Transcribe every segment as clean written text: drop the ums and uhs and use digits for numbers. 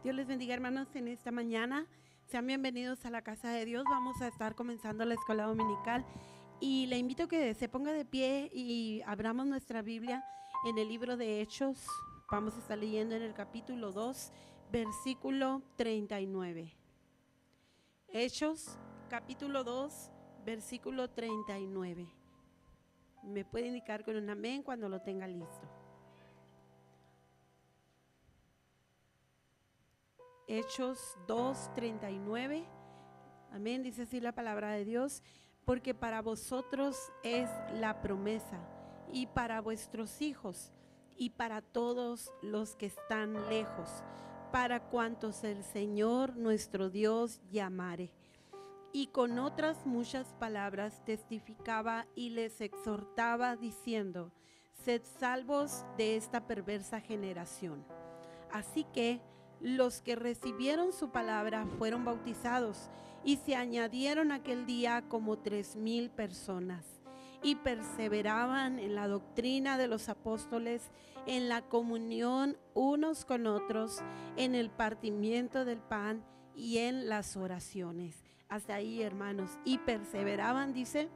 Dios les bendiga, hermanos, en esta mañana. Sean bienvenidos a la casa de Dios. Vamos a estar comenzando la escuela dominical y le invito a que se ponga de pie y abramos nuestra Biblia en el libro de Hechos. Vamos a estar leyendo en el capítulo 2, versículo 39. Hechos, capítulo 2, versículo 39. Me puede indicar con un amén cuando lo tenga listo. Hechos 2:39, amén, dice así la palabra de Dios: porque para vosotros es la promesa, y para vuestros hijos, y para todos los que están lejos, para cuantos el Señor nuestro Dios llamare. Y con otras muchas palabras testificaba y les exhortaba diciendo: sed salvos de esta perversa generación. Así que los que recibieron su palabra fueron bautizados, y se añadieron aquel día como 3,000 personas, y perseveraban en la doctrina de los apóstoles, en la comunión unos con otros, en el partimiento del pan y en las oraciones. Hasta ahí, hermanos. Y perseveraban, dice,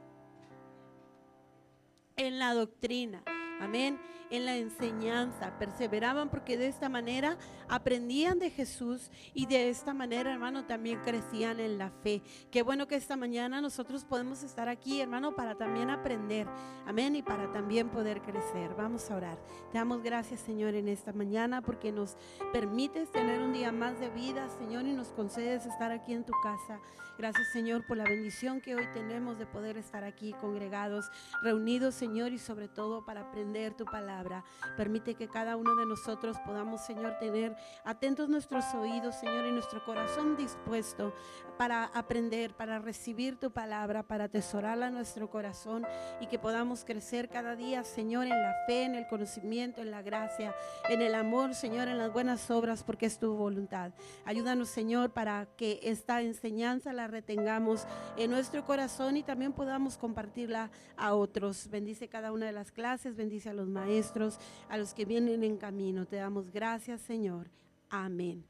en la doctrina. Amén, en la enseñanza, perseveraban porque de esta manera aprendían de Jesús y de esta manera, hermano, también crecían en la fe. Qué bueno que esta mañana nosotros podemos estar aquí, hermano, para también aprender, amén, y para también poder crecer. Vamos a orar. Te damos gracias, Señor, en esta mañana porque nos permites tener un día más de vida, Señor, y nos concedes estar aquí en tu casa. Gracias, Señor, por la bendición que hoy tenemos de poder estar aquí congregados, reunidos, Señor, y sobre todo para aprender tu palabra. Permite que cada uno de nosotros podamos, Señor, tener atentos nuestros oídos, Señor, y nuestro corazón dispuesto para aprender, para recibir tu palabra, para atesorarla en nuestro corazón, y que podamos crecer cada día, Señor, en la fe, en el conocimiento, en la gracia, en el amor, Señor, en las buenas obras, porque es tu voluntad. Ayúdanos, Señor, para que esta enseñanza la retengamos en nuestro corazón y también podamos compartirla a otros. Bendice cada una de las clases, bendice a los maestros, a los que vienen en camino. Te damos gracias, Señor. Amén.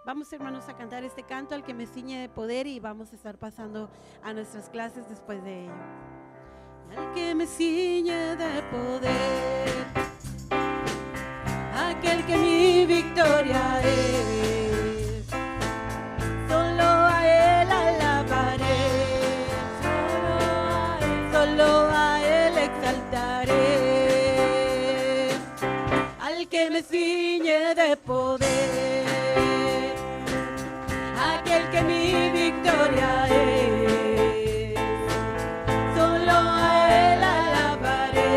Vamos, hermanos, a cantar este canto, al que me ciñe de poder, y vamos a estar pasando a nuestras clases después de ello. Al que me ciñe de poder, aquel que mi victoria es, solo a él alabaré, solo a él exaltaré. Al que me ciñe de poder, aquel que mi victoria es, solo a él alabaré,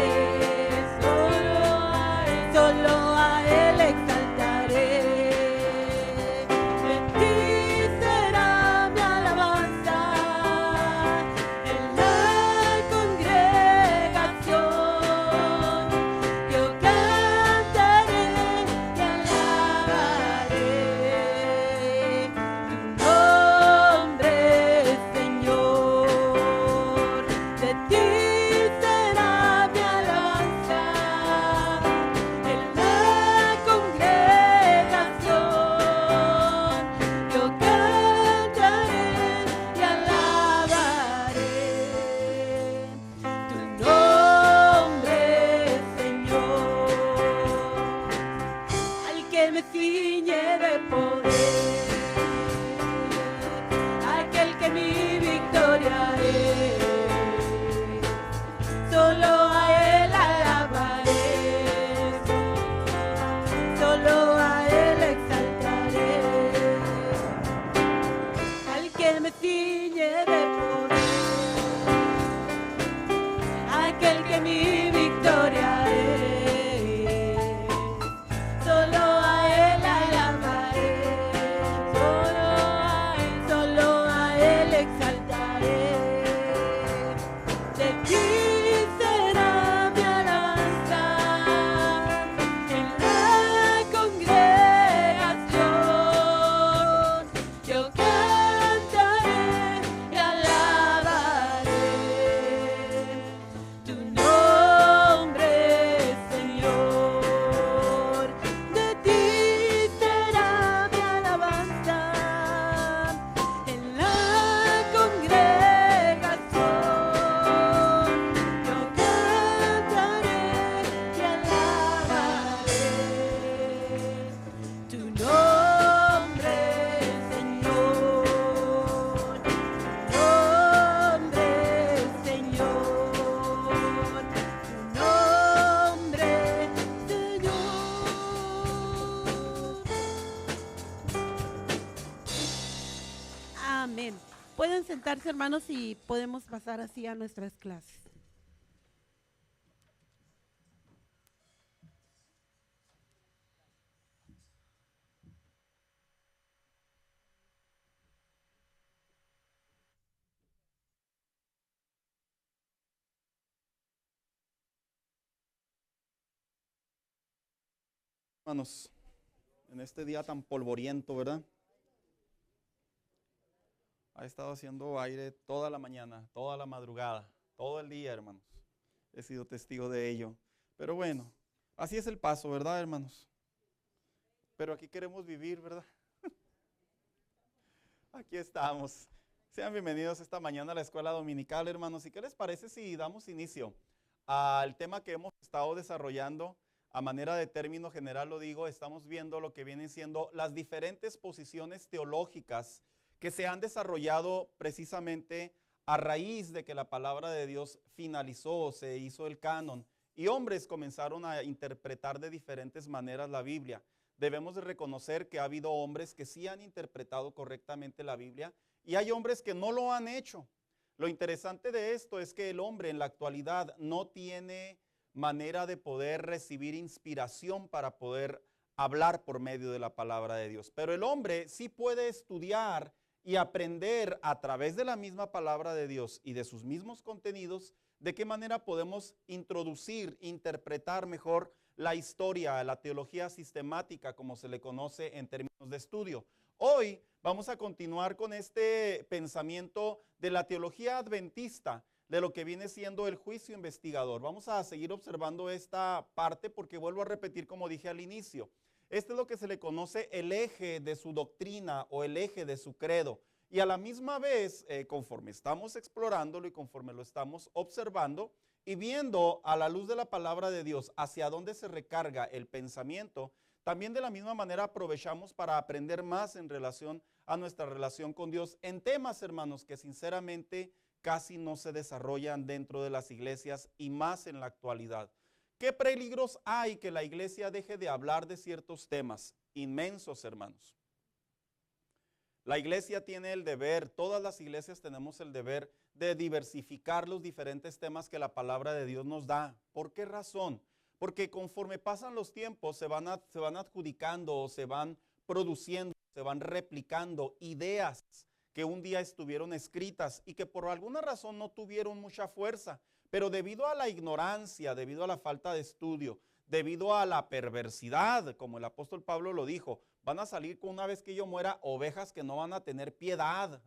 solo a él exaltaré. De ti será mi alabanza en la congregación. Yo cantaré y alabaré tu nombre, Señor. De ti será mi alabanza en la congregación. Yo cantaré y alabaré tu nombre, Señor. Al que me ciñe de poder, aquel que mi victoria es, solo a él alabaré, solo a él exaltaré. Al que me ciñe de poder, aquel que mi victoria es, solo a él alabaré, solo a él exaltaré. De ti será mi alabanza en la congregación. Yo cantaré y alabaré tu nombre. Pueden sentarse, hermanos, y podemos pasar así a nuestras clases. Hermanos, en este día tan polvoriento, ¿verdad? Ha estado haciendo aire toda la mañana, toda la madrugada, todo el día, hermanos. He sido testigo de ello. Pero bueno, así es el paso, ¿verdad, hermanos? Pero aquí queremos vivir, ¿verdad? Aquí estamos. Sean bienvenidos esta mañana a la escuela dominical, hermanos. ¿Y qué les parece si damos inicio al tema que hemos estado desarrollando? A manera de término general lo digo, estamos viendo lo que vienen siendo las diferentes posiciones teológicas que se han desarrollado precisamente a raíz de que la palabra de Dios finalizó, se hizo el canon y hombres comenzaron a interpretar de diferentes maneras la Biblia. Debemos de reconocer que ha habido hombres que sí han interpretado correctamente la Biblia y hay hombres que no lo han hecho. Lo interesante de esto es que el hombre en la actualidad no tiene manera de poder recibir inspiración para poder hablar por medio de la palabra de Dios. Pero el hombre sí puede estudiar y aprender a través de la misma palabra de Dios y de sus mismos contenidos de qué manera podemos introducir, interpretar mejor la historia, la teología sistemática, como se le conoce en términos de estudio. Hoy vamos a continuar con este pensamiento de la teología adventista, de lo que viene siendo el juicio investigador. Vamos a seguir observando esta parte porque vuelvo a repetir como dije al inicio. Este es lo que se le conoce el eje de su doctrina o el eje de su credo. Y a la misma vez, conforme estamos explorándolo y conforme lo estamos observando y viendo a la luz de la palabra de Dios hacia dónde se recarga el pensamiento, también de la misma manera aprovechamos para aprender más en relación a nuestra relación con Dios en temas, hermanos, que sinceramente casi no se desarrollan dentro de las iglesias y más en la actualidad. ¿Qué peligros hay que la iglesia deje de hablar de ciertos temas? Inmensos, hermanos. La iglesia tiene el deber, todas las iglesias tenemos el deber de diversificar los diferentes temas que la palabra de Dios nos da. ¿Por qué razón? Porque conforme pasan los tiempos se van adjudicando o se van produciendo, se van replicando ideas que un día estuvieron escritas y que por alguna razón no tuvieron mucha fuerza, pero debido a la ignorancia, debido a la falta de estudio, debido a la perversidad, como el apóstol Pablo lo dijo, van a salir con una vez que yo muera ovejas que no van a tener piedad,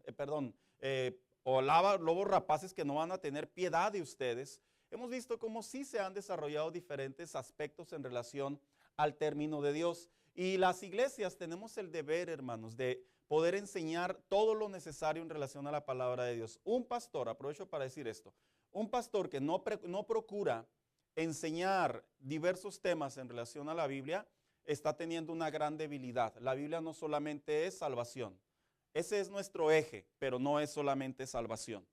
o lobos rapaces que no van a tener piedad de ustedes. Hemos visto cómo sí se han desarrollado diferentes aspectos en relación al término de Dios. Y las iglesias tenemos el deber, hermanos, de poder enseñar todo lo necesario en relación a la palabra de Dios. Un pastor, aprovecho para decir esto, un pastor que no procura enseñar diversos temas en relación a la Biblia, está teniendo una gran debilidad. La Biblia no solamente es salvación. Ese es nuestro eje, pero no es solamente salvación.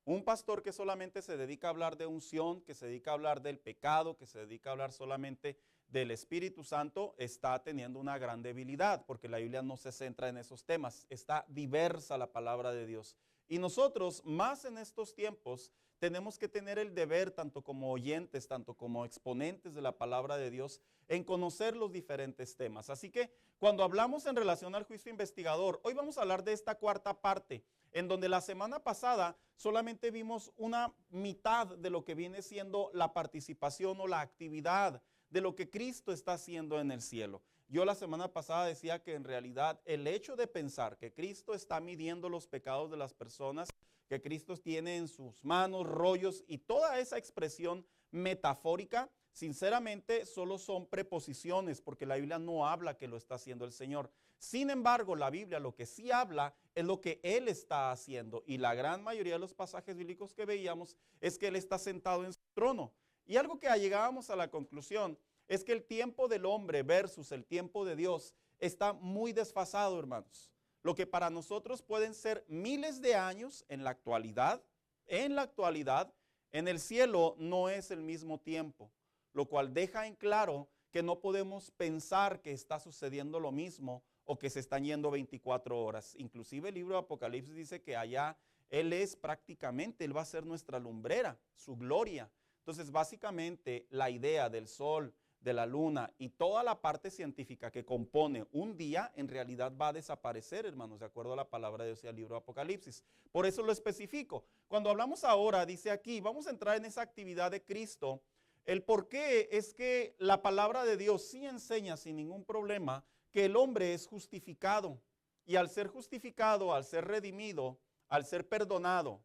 Un pastor que solamente se dedica a hablar de unción, que se dedica a hablar del pecado, que se dedica a hablar solamente del Espíritu Santo, está teniendo una gran debilidad, porque la Biblia no se centra en esos temas. Está diversa la palabra de Dios. Y nosotros, más en estos tiempos, tenemos que tener el deber, tanto como oyentes, tanto como exponentes de la palabra de Dios, en conocer los diferentes temas. Así que cuando hablamos en relación al juicio investigador, hoy vamos a hablar de esta cuarta parte, en donde la semana pasada solamente vimos una mitad de lo que viene siendo la participación o la actividad de lo que Cristo está haciendo en el cielo. Yo la semana pasada decía que en realidad el hecho de pensar que Cristo está midiendo los pecados de las personas, que Cristo tiene en sus manos rollos y toda esa expresión metafórica, sinceramente solo son preposiciones, porque la Biblia no habla que lo está haciendo el Señor. Sin embargo, la Biblia lo que sí habla es lo que Él está haciendo, y la gran mayoría de los pasajes bíblicos que veíamos es que Él está sentado en su trono. Y algo que llegábamos a la conclusión es que el tiempo del hombre versus el tiempo de Dios está muy desfasado, hermanos. Lo que para nosotros pueden ser miles de años en la actualidad, en el cielo no es el mismo tiempo, lo cual deja en claro que no podemos pensar que está sucediendo lo mismo o que se están yendo 24 horas. Inclusive el libro de Apocalipsis dice que allá Él va a ser nuestra lumbrera, su gloria. Entonces, básicamente, la idea del sol, de la luna y toda la parte científica que compone un día, en realidad va a desaparecer, hermanos, de acuerdo a la palabra de Dios y al libro de Apocalipsis. Por eso lo especifico. Cuando hablamos ahora, dice aquí, vamos a entrar en esa actividad de Cristo. El por qué es que la palabra de Dios sí enseña sin ningún problema que el hombre es justificado. Y al ser justificado, al ser redimido, al ser perdonado,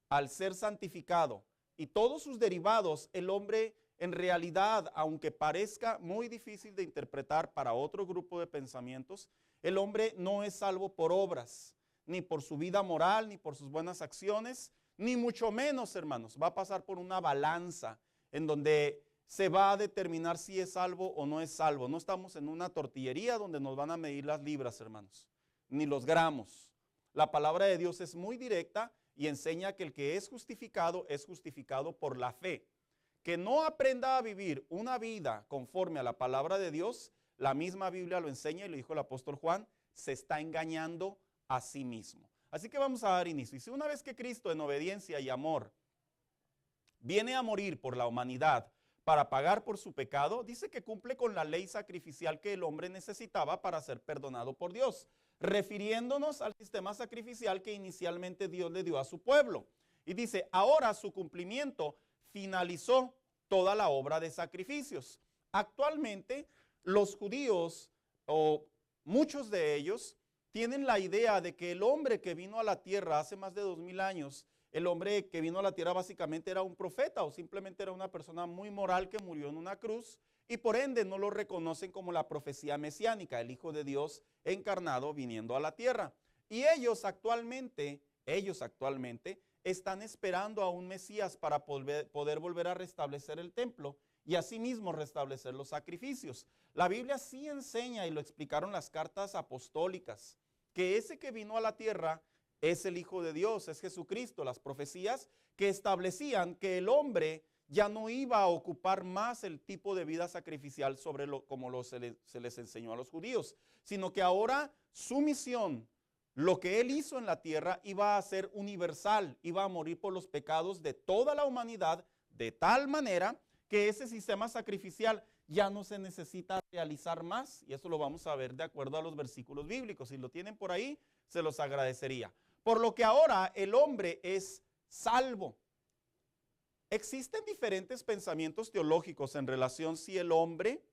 al ser santificado y todos sus derivados, el hombre en realidad, aunque parezca muy difícil de interpretar para otro grupo de pensamientos, el hombre no es salvo por obras, ni por su vida moral, ni por sus buenas acciones, ni mucho menos, hermanos, va a pasar por una balanza en donde se va a determinar si es salvo o no es salvo. No estamos en una tortillería donde nos van a medir las libras, hermanos, ni los gramos. La palabra de Dios es muy directa y enseña que el que es justificado por la fe. Que no aprenda a vivir una vida conforme a la palabra de Dios, la misma Biblia lo enseña y lo dijo el apóstol Juan, se está engañando a sí mismo. Así que vamos a dar inicio. Y si una vez que Cristo en obediencia y amor viene a morir por la humanidad para pagar por su pecado, dice que cumple con la ley sacrificial que el hombre necesitaba para ser perdonado por Dios, refiriéndonos al sistema sacrificial que inicialmente Dios le dio a su pueblo. Y dice, ahora su cumplimiento finalizó toda la obra de sacrificios. Actualmente, los judíos, o muchos de ellos, tienen la idea de que el hombre que vino a la tierra hace más de 2000 años, el hombre que vino a la tierra básicamente era un profeta o simplemente era una persona muy moral que murió en una cruz y por ende no lo reconocen como la profecía mesiánica, el Hijo de Dios encarnado viniendo a la tierra. Y ellos actualmente están esperando a un Mesías para poder volver a restablecer el templo y asimismo restablecer los sacrificios. La Biblia sí enseña, y lo explicaron las cartas apostólicas, que ese que vino a la tierra es el Hijo de Dios, es Jesucristo. Las profecías que establecían que el hombre ya no iba a ocupar más el tipo de vida sacrificial como se les enseñó a los judíos, sino que ahora su misión, lo que él hizo en la tierra, iba a ser universal, iba a morir por los pecados de toda la humanidad, de tal manera que ese sistema sacrificial ya no se necesita realizar más, y eso lo vamos a ver de acuerdo a los versículos bíblicos. Si lo tienen por ahí, se los agradecería. Por lo que ahora el hombre es salvo. Existen diferentes pensamientos teológicos en relación si el hombre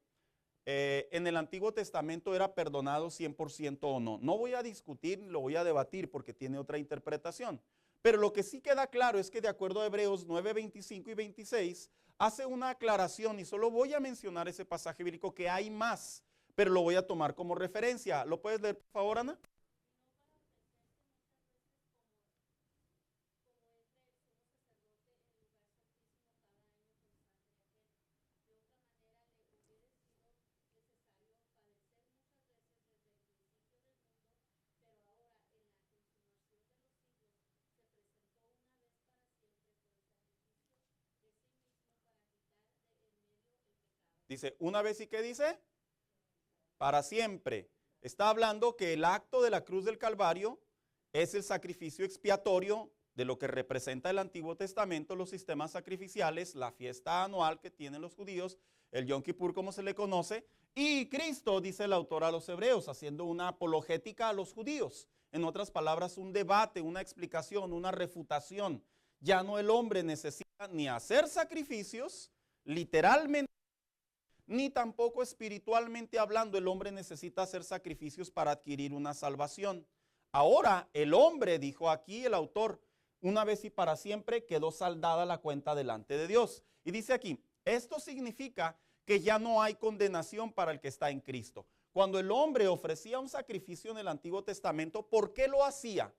en el Antiguo Testamento era perdonado 100% o no. No voy a discutir, lo voy a debatir porque tiene otra interpretación. Pero lo que sí queda claro es que de acuerdo a Hebreos 9, 25 y 26, hace una aclaración y solo voy a mencionar ese pasaje bíblico que hay más, pero lo voy a tomar como referencia. ¿Lo puedes leer, por favor, Ana? Dice, una vez, ¿y qué dice? Para siempre. Está hablando que el acto de la cruz del Calvario es el sacrificio expiatorio de lo que representa el Antiguo Testamento, los sistemas sacrificiales, la fiesta anual que tienen los judíos, el Yom Kippur como se le conoce, y Cristo, dice el autor a los hebreos, haciendo una apologética a los judíos. En otras palabras, un debate, una explicación, una refutación. Ya no el hombre necesita ni hacer sacrificios, literalmente, ni tampoco espiritualmente hablando el hombre necesita hacer sacrificios para adquirir una salvación. Ahora el hombre, dijo aquí el autor, una vez y para siempre quedó saldada la cuenta delante de Dios. Y dice aquí, esto significa que ya no hay condenación para el que está en Cristo. Cuando el hombre ofrecía un sacrificio en el Antiguo Testamento, ¿por qué lo hacía?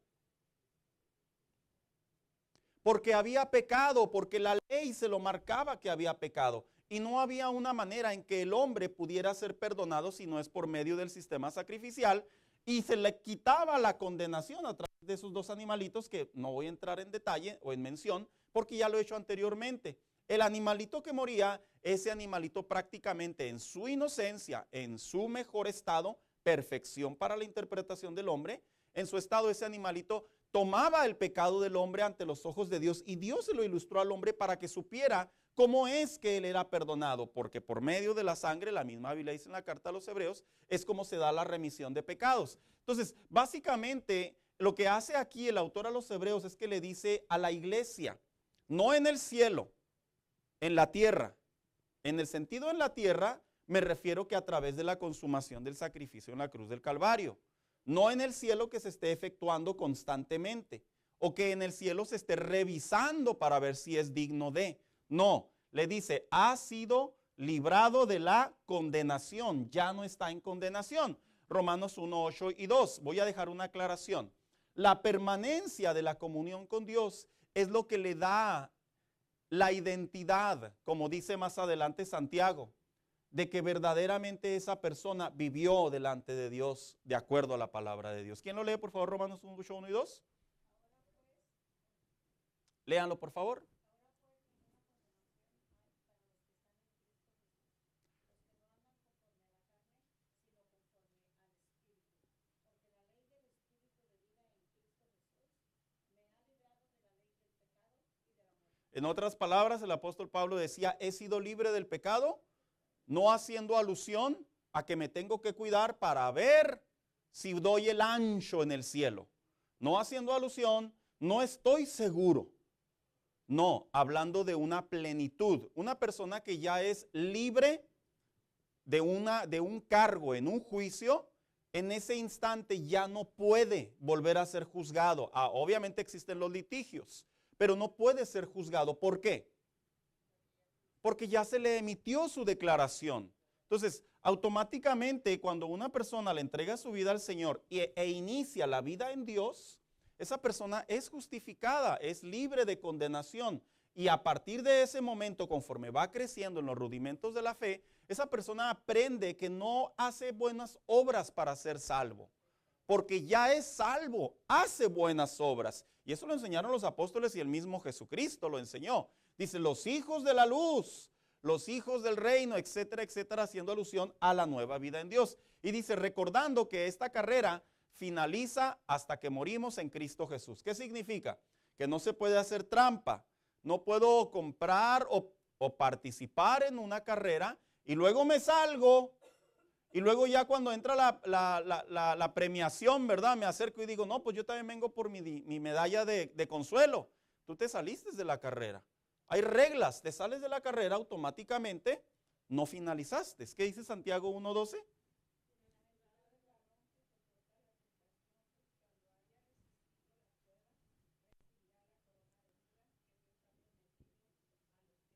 Porque había pecado, porque la ley se lo marcaba que había pecado. Y no había una manera en que el hombre pudiera ser perdonado si no es por medio del sistema sacrificial, y se le quitaba la condenación a través de esos dos animalitos que no voy a entrar en detalle o en mención porque ya lo he hecho anteriormente. El animalito que moría, ese animalito prácticamente en su inocencia, en su mejor estado, perfección para la interpretación del hombre. En su estado, ese animalito tomaba el pecado del hombre ante los ojos de Dios, y Dios se lo ilustró al hombre para que supiera cómo es que él era perdonado, porque por medio de la sangre, la misma Biblia dice en la carta a los Hebreos, es como se da la remisión de pecados. Entonces, básicamente, lo que hace aquí el autor a los Hebreos es que le dice a la iglesia, no en el cielo, en la tierra. En el sentido en la tierra, me refiero que a través de la consumación del sacrificio en la cruz del Calvario. No en el cielo que se esté efectuando constantemente, o que en el cielo se esté revisando para ver si es digno de. No, le dice, ha sido librado de la condenación, ya no está en condenación. Romanos 1, 8 y 2. Voy a dejar una aclaración. La permanencia de la comunión con Dios es lo que le da la identidad, como dice más adelante Santiago, de que verdaderamente esa persona vivió delante de Dios de acuerdo a la palabra de Dios. ¿Quién lo lee, por favor, Romanos 1 y 2? Léanlo, por favor. En otras palabras, el apóstol Pablo decía, he sido libre del pecado, no haciendo alusión a que me tengo que cuidar para ver si doy el ancho en el cielo. No haciendo alusión, no estoy seguro. No, hablando de una plenitud. Una persona que ya es libre de un cargo en un juicio, en ese instante ya no puede volver a ser juzgado. Obviamente existen los litigios, pero no puede ser juzgado. ¿Por qué? Porque ya se le emitió su declaración. Entonces, automáticamente cuando una persona le entrega su vida al Señor e inicia la vida en Dios, esa persona es justificada, es libre de condenación. Y a partir de ese momento, conforme va creciendo en los rudimentos de la fe, esa persona aprende que no hace buenas obras para ser salvo, porque ya es salvo, hace buenas obras. Y eso lo enseñaron los apóstoles y el mismo Jesucristo lo enseñó. Dice, los hijos de la luz, los hijos del reino, etcétera, etcétera, haciendo alusión a la nueva vida en Dios. Y dice, recordando que esta carrera finaliza hasta que morimos en Cristo Jesús. ¿Qué significa? Que no se puede hacer trampa. No puedo comprar o participar en una carrera y luego me salgo. Y luego ya cuando entra la premiación, ¿verdad? Me acerco y digo, no, pues yo también vengo por mi medalla de consuelo. Tú te saliste de la carrera. Hay reglas, te sales de la carrera automáticamente, no finalizaste. ¿Qué dice Santiago 1:12?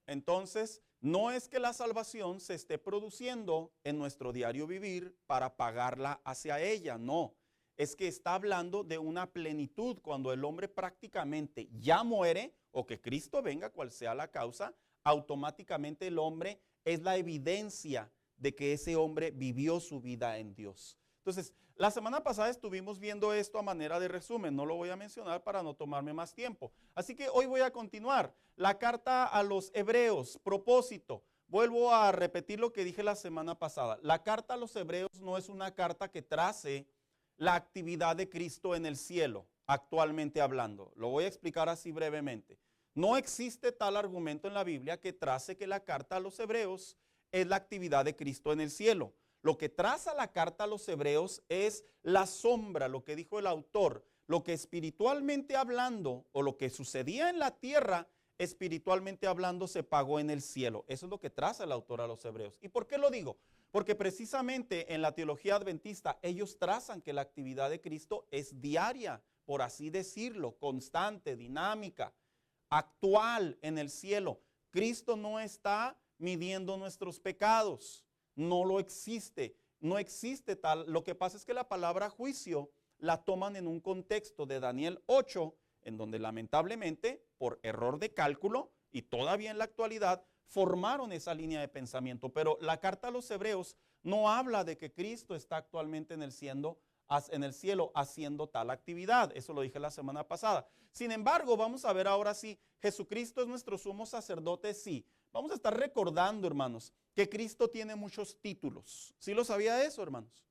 Entonces, no es que la salvación se esté produciendo en nuestro diario vivir para pagarla hacia ella, no. Es que está hablando de una plenitud cuando el hombre prácticamente ya muere o que Cristo venga, cual sea la causa, automáticamente el hombre es la evidencia de que ese hombre vivió su vida en Dios. Entonces, la semana pasada estuvimos viendo esto a manera de resumen, no lo voy a mencionar para no tomarme más tiempo. Así que hoy voy a continuar. La carta a los Hebreos, propósito. Vuelvo a repetir lo que dije la semana pasada. La carta a los Hebreos no es una carta que trace la actividad de Cristo en el cielo, actualmente hablando. Lo voy a explicar así brevemente. No existe tal argumento en la Biblia que trace que la carta a los Hebreos es la actividad de Cristo en el cielo. Lo que traza la carta a los Hebreos es la sombra, lo que dijo el autor, lo que espiritualmente hablando o lo que sucedía en la tierra, espiritualmente hablando se pagó en el cielo. Eso es lo que traza el autor a los Hebreos. ¿Y por qué lo digo? Porque precisamente en la teología adventista ellos trazan que la actividad de Cristo es diaria, por así decirlo, constante, dinámica, actual en el cielo. Cristo no está midiendo nuestros pecados, no lo existe, no existe tal. Lo que pasa es que la palabra juicio la toman en un contexto de Daniel 8, en donde lamentablemente por error de cálculo y todavía en la actualidad formaron esa línea de pensamiento. Pero la carta a los Hebreos no habla de que Cristo está actualmente en el cielo haciendo tal actividad. Eso lo dije la semana pasada. Sin embargo, vamos a ver ahora si Jesucristo es nuestro sumo sacerdote, sí. Vamos a estar recordando, hermanos, que Cristo tiene muchos títulos. ¿Sí lo sabía eso, hermanos?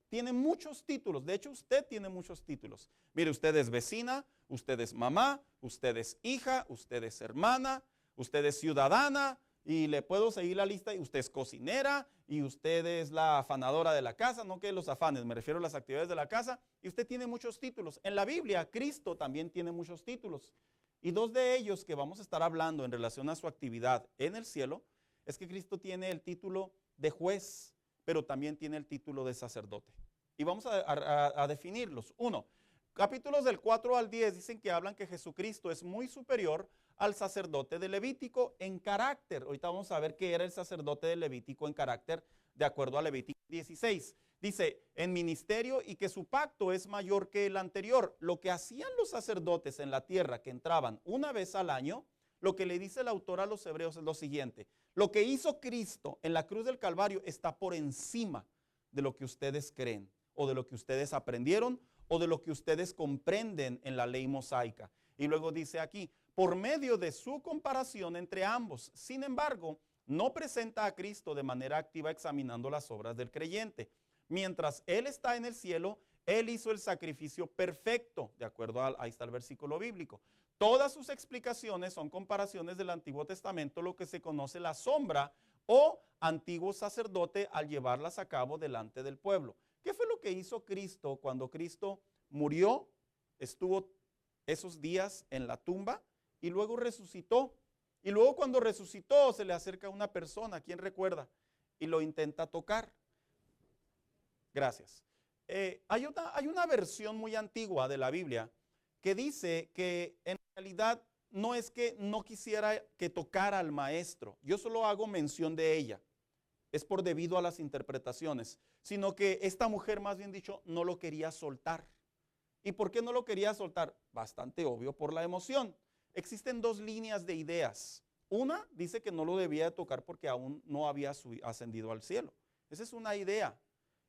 tiene muchos títulos. De hecho, usted tiene muchos títulos. Mire, usted es vecina, usted es mamá, usted es hija, usted es hermana, usted es ciudadana, y le puedo seguir la lista, y usted es cocinera, y usted es la afanadora de la casa, no que los afanes, me refiero a las actividades de la casa, y usted tiene muchos títulos. En la Biblia, Cristo también tiene muchos títulos, y dos de ellos que vamos a estar hablando en relación a su actividad en el cielo, es que Cristo tiene el título de juez, pero también tiene el título de sacerdote. Y vamos a definirlos. Uno, capítulos del 4 al 10 dicen que hablan que Jesucristo es muy superior al sacerdote de Levítico en carácter. Ahorita vamos a ver qué era el sacerdote de Levítico en carácter de acuerdo a Levítico 16. Dice, en ministerio, y que su pacto es mayor que el anterior. Lo que hacían los sacerdotes en la tierra, que entraban una vez al año, lo que le dice el autor a los hebreos es lo siguiente: lo que hizo Cristo en la cruz del Calvario está por encima de lo que ustedes creen, o de lo que ustedes aprendieron, o de lo que ustedes comprenden en la ley mosaica. Y luego dice aquí, por medio de su comparación entre ambos. Sin embargo, no presenta a Cristo de manera activa examinando las obras del creyente. Mientras Él está en el cielo, Él hizo el sacrificio perfecto, de acuerdo a, ahí está el versículo bíblico. Todas sus explicaciones son comparaciones del Antiguo Testamento, lo que se conoce la sombra o antiguo sacerdote al llevarlas a cabo delante del pueblo. ¿Qué fue lo que hizo Cristo cuando Cristo murió? Estuvo esos días en la tumba y luego resucitó. Y luego cuando resucitó se le acerca una persona, ¿quién recuerda? Y lo intenta tocar. Gracias. Hay una versión muy antigua de la Biblia que dice que en realidad no es que no quisiera que tocara al maestro. Yo solo hago mención de ella. Es por debido a las interpretaciones. Sino que esta mujer, más bien dicho, no lo quería soltar. ¿Y por qué no lo quería soltar? Bastante obvio, por la emoción. Existen dos líneas de ideas. Una dice que no lo debía de tocar porque aún no había ascendido al cielo. Esa es una idea.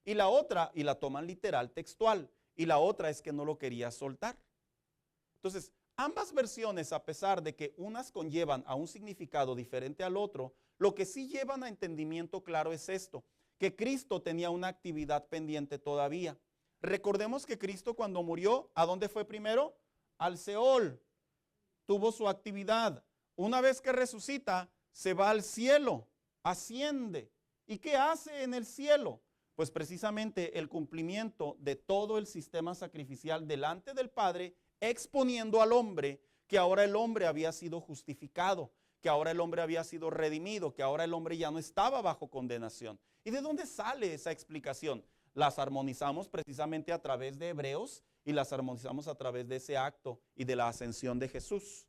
Y la otra, y la toman literal, textual. Y la otra es que no lo quería soltar. Entonces, ambas versiones, a pesar de que unas conllevan a un significado diferente al otro, lo que sí llevan a entendimiento claro es esto, que Cristo tenía una actividad pendiente todavía. Recordemos que Cristo cuando murió, ¿a dónde fue primero? Al Seol. Tuvo su actividad. Una vez que resucita, se va al cielo, asciende. ¿Y qué hace en el cielo? Pues precisamente el cumplimiento de todo el sistema sacrificial delante del Padre, exponiendo al hombre que ahora el hombre había sido justificado, que ahora el hombre había sido redimido, que ahora el hombre ya no estaba bajo condenación. ¿Y de dónde sale esa explicación? Las armonizamos precisamente a través de Hebreos y las armonizamos a través de ese acto y de la ascensión de Jesús.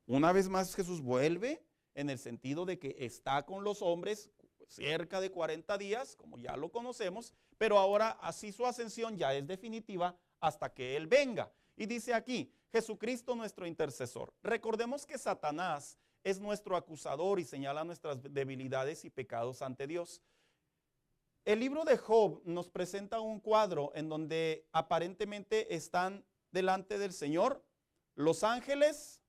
Una vez más Jesús vuelve en el sentido de que está con los hombres cerca de 40 días, como ya lo conocemos, pero ahora así su ascensión ya es definitiva hasta que Él venga. Y dice aquí, Jesucristo nuestro intercesor. Recordemos que Satanás es nuestro acusador y señala nuestras debilidades y pecados ante Dios. El libro de Job nos presenta un cuadro en donde aparentemente están delante del Señor los ángeles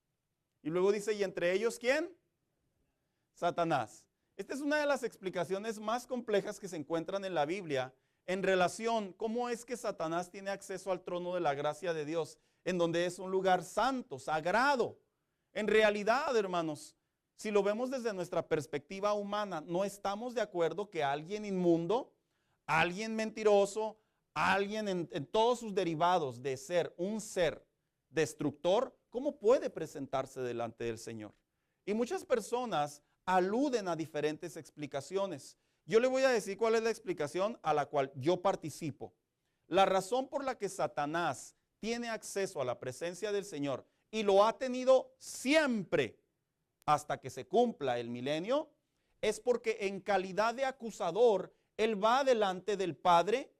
y luego dice, ¿y entre ellos quién? Satanás. Esta es una de las explicaciones más complejas que se encuentran en la Biblia en relación cómo es que Satanás tiene acceso al trono de la gracia de Dios, en donde es un lugar santo, sagrado. En realidad, hermanos, si lo vemos desde nuestra perspectiva humana, no estamos de acuerdo que alguien inmundo, alguien mentiroso, alguien en todos sus derivados de ser un ser destructor, ¿cómo puede presentarse delante del Señor? Y muchas personas aluden a diferentes explicaciones. Yo le voy a decir cuál es la explicación a la cual yo participo. La razón por la que Satanás tiene acceso a la presencia del Señor y lo ha tenido siempre hasta que se cumpla el milenio, es porque en calidad de acusador, él va delante del Padre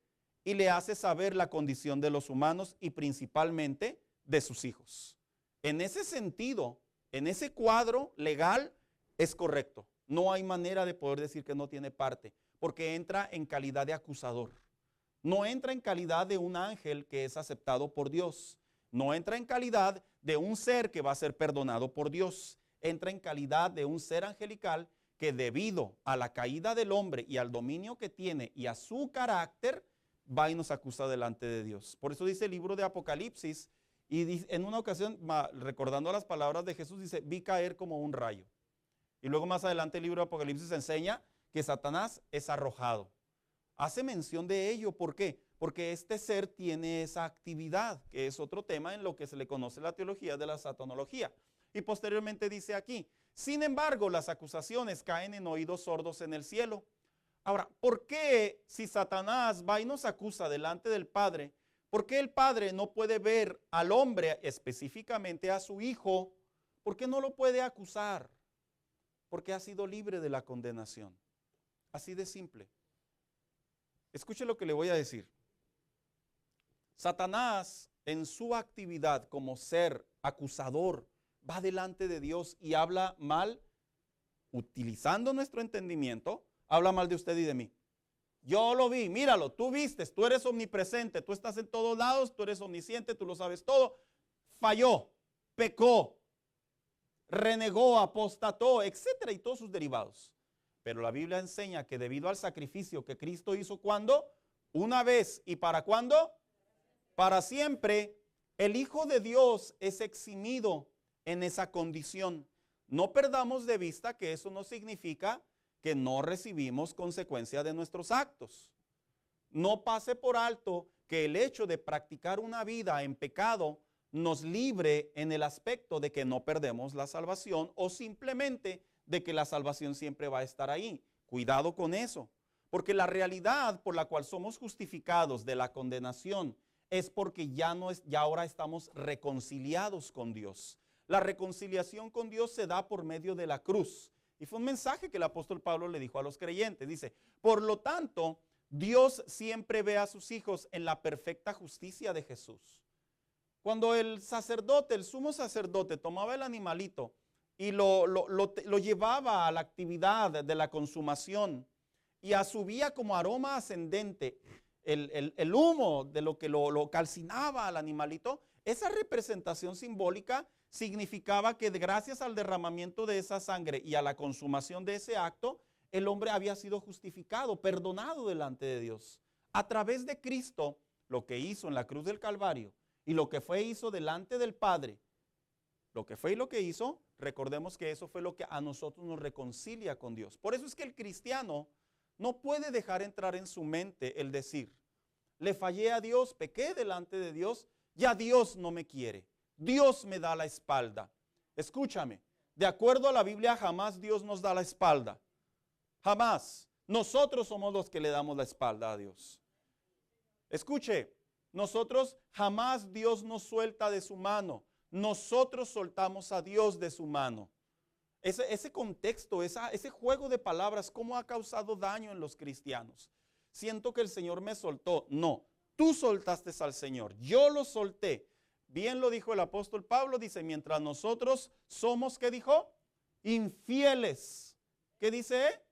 y le hace saber la condición de los humanos y principalmente de sus hijos. En ese sentido, en ese cuadro legal, es correcto. No hay manera de poder decir que no tiene parte, porque entra en calidad de acusador. No entra en calidad de un ángel que es aceptado por Dios. No entra en calidad de un ser que va a ser perdonado por Dios. Entra en calidad de un ser angelical que debido a la caída del hombre y al dominio que tiene y a su carácter, va y nos acusa delante de Dios. Por eso dice el libro de Apocalipsis, y en una ocasión, recordando las palabras de Jesús, dice, vi caer como un rayo. Y luego más adelante el libro de Apocalipsis enseña que Satanás es arrojado. Hace mención de ello, ¿por qué? Porque este ser tiene esa actividad, que es otro tema en lo que se le conoce la teología de la satanología. Y posteriormente dice aquí, sin embargo, las acusaciones caen en oídos sordos en el cielo. Ahora, ¿por qué si Satanás va y nos acusa delante del Padre, por qué el Padre no puede ver al hombre, específicamente a su hijo? ¿Por qué no lo puede acusar? Porque ha sido libre de la condenación. Así de simple. Escuche lo que le voy a decir. Satanás, en su actividad como ser acusador, va delante de Dios y habla mal, utilizando nuestro entendimiento, habla mal de usted y de mí. Yo lo vi, míralo, tú vistes, tú eres omnipresente, tú estás en todos lados, tú eres omnisciente, tú lo sabes todo. Falló, pecó, renegó, apostató, etcétera, y todos sus derivados. Pero la Biblia enseña que debido al sacrificio que Cristo hizo, ¿cuándo? Una vez. ¿Y para cuándo? Para siempre. El Hijo de Dios es eximido en esa condición. No perdamos de vista que eso no significa que no recibimos consecuencia de nuestros actos. No pase por alto que el hecho de practicar una vida en pecado nos libre en el aspecto de que no perdemos la salvación o simplemente de que la salvación siempre va a estar ahí. Cuidado con eso, porque la realidad por la cual somos justificados de la condenación es porque ya ahora estamos reconciliados con Dios. La reconciliación con Dios se da por medio de la cruz. Y fue un mensaje que el apóstol Pablo le dijo a los creyentes. Dice, por lo tanto, Dios siempre ve a sus hijos en la perfecta justicia de Jesús. Cuando el sacerdote, el sumo sacerdote, tomaba el animalito y lo llevaba a la actividad de la consumación y subía como aroma ascendente el humo de lo que lo calcinaba al animalito, esa representación simbólica significaba que gracias al derramamiento de esa sangre y a la consumación de ese acto, el hombre había sido justificado, perdonado delante de Dios. A través de Cristo, lo que hizo en la cruz del Calvario y lo que hizo delante del Padre, lo que fue y lo que hizo, recordemos que eso fue lo que a nosotros nos reconcilia con Dios. Por eso es que el cristiano no puede dejar entrar en su mente el decir, le fallé a Dios, pequé delante de Dios, ya Dios no me quiere. Dios me da la espalda. Escúchame, de acuerdo a la Biblia, jamás Dios nos da la espalda. Jamás. Nosotros somos los que le damos la espalda a Dios. Escuche, nosotros jamás Dios nos suelta de su mano. Nosotros soltamos a Dios de su mano. Ese contexto, ese juego de palabras, ¿cómo ha causado daño en los cristianos? Siento que el Señor me soltó. No, tú soltaste al Señor. Yo lo solté. Bien lo dijo el apóstol Pablo, dice, mientras nosotros somos, ¿qué dijo? Infieles. ¿Qué dice?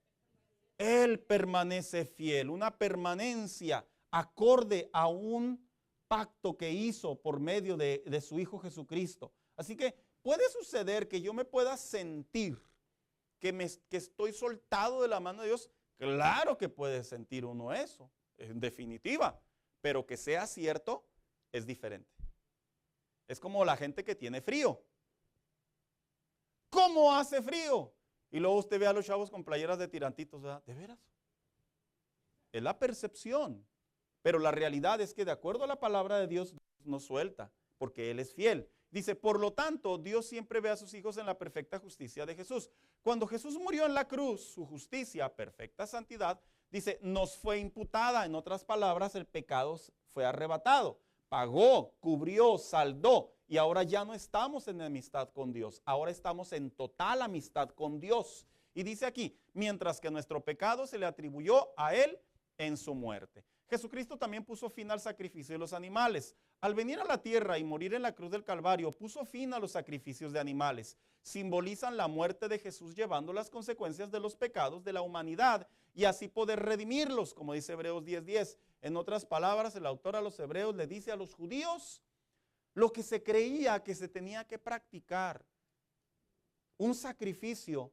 Él permanece fiel, una permanencia acorde a un pacto que hizo por medio de su Hijo Jesucristo. Así que puede suceder que yo me pueda sentir que estoy soltado de la mano de Dios. Claro que puede sentir uno eso, en definitiva, pero que sea cierto es diferente. Es como la gente que tiene frío. ¿Cómo hace frío? Y luego usted ve a los chavos con playeras de tirantitos, ¿verdad? ¿De veras? Es la percepción. Pero la realidad es que de acuerdo a la palabra de Dios nos suelta, porque Él es fiel. Dice, por lo tanto, Dios siempre ve a sus hijos en la perfecta justicia de Jesús. Cuando Jesús murió en la cruz, su justicia, perfecta santidad, dice, nos fue imputada. En otras palabras, el pecado fue arrebatado. Pagó, cubrió, saldó, y ahora ya no estamos en amistad con Dios, ahora estamos en total amistad con Dios. Y dice aquí, mientras que nuestro pecado se le atribuyó a Él en su muerte. Jesucristo también puso fin al sacrificio de los animales. Al venir a la tierra y morir en la cruz del Calvario, puso fin a los sacrificios de animales. Simbolizan la muerte de Jesús llevando las consecuencias de los pecados de la humanidad y así poder redimirlos, como dice Hebreos 10:10. En otras palabras, el autor a los hebreos le dice a los judíos lo que se creía que se tenía que practicar. Un sacrificio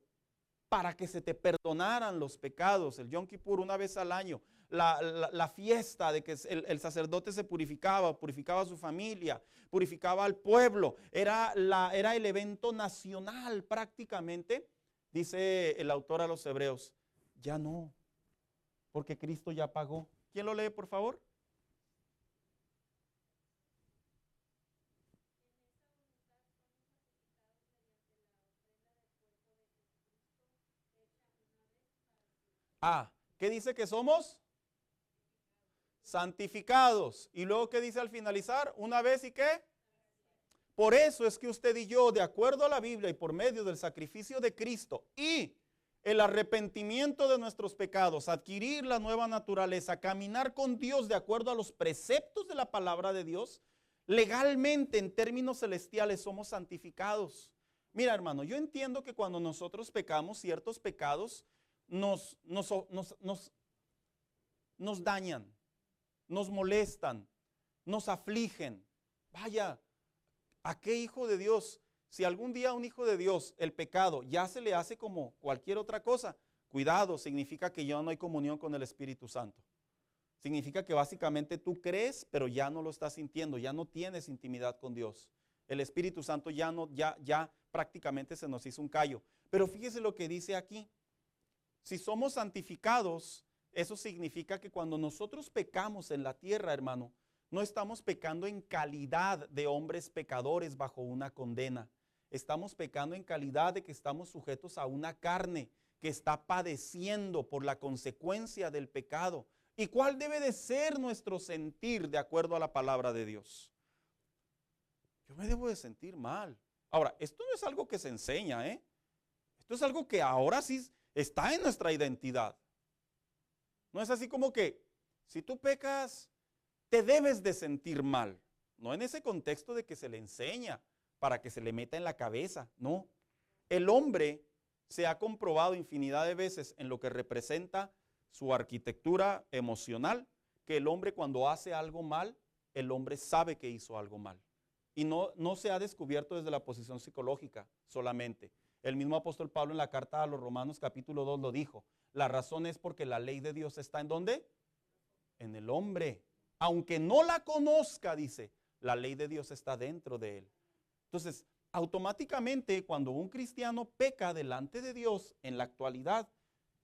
para que se te perdonaran los pecados. El Yom Kippur una vez al año, la fiesta de que el sacerdote se purificaba a su familia, purificaba al pueblo, era el evento nacional prácticamente. Dice el autor a los Hebreos, ya no, porque Cristo ya pagó. ¿Quién lo lee, por favor? Ah, ¿qué dice que somos? Santificados. Y luego, ¿qué dice al finalizar? Una vez y qué. Por eso es que usted y yo, de acuerdo a la Biblia y por medio del sacrificio de Cristo y el arrepentimiento de nuestros pecados, adquirir la nueva naturaleza, caminar con Dios de acuerdo a los preceptos de la palabra de Dios, legalmente en términos celestiales somos santificados. Mira, hermano, yo entiendo que cuando nosotros pecamos, ciertos pecados nos dañan, nos molestan, nos afligen. Vaya, ¿a qué hijo de Dios? Si algún día a un hijo de Dios el pecado ya se le hace como cualquier otra cosa, cuidado, significa que ya no hay comunión con el Espíritu Santo. Significa que básicamente tú crees, pero ya no lo estás sintiendo, ya no tienes intimidad con Dios. El Espíritu Santo ya prácticamente se nos hizo un callo. Pero fíjese lo que dice aquí. Si somos santificados, eso significa que cuando nosotros pecamos en la tierra, hermano, no estamos pecando en calidad de hombres pecadores bajo una condena. Estamos pecando en calidad de que estamos sujetos a una carne que está padeciendo por la consecuencia del pecado. ¿Y cuál debe de ser nuestro sentir de acuerdo a la palabra de Dios? Yo me debo de sentir mal. Ahora, esto no es algo que se enseña, ¿eh? Esto es algo que ahora sí está en nuestra identidad. No es así como que si tú pecas, te debes de sentir mal. No en ese contexto de que se le enseña para que se le meta en la cabeza. No. El hombre se ha comprobado infinidad de veces en lo que representa su arquitectura emocional, que el hombre cuando hace algo mal, el hombre sabe que hizo algo mal. Y no se ha descubierto desde la posición psicológica solamente. El mismo apóstol Pablo en la carta a los Romanos capítulo 2 lo dijo. La razón es porque la ley de Dios está ¿en dónde? En el hombre. Aunque no la conozca, dice, la ley de Dios está dentro de él. Entonces, automáticamente cuando un cristiano peca delante de Dios en la actualidad,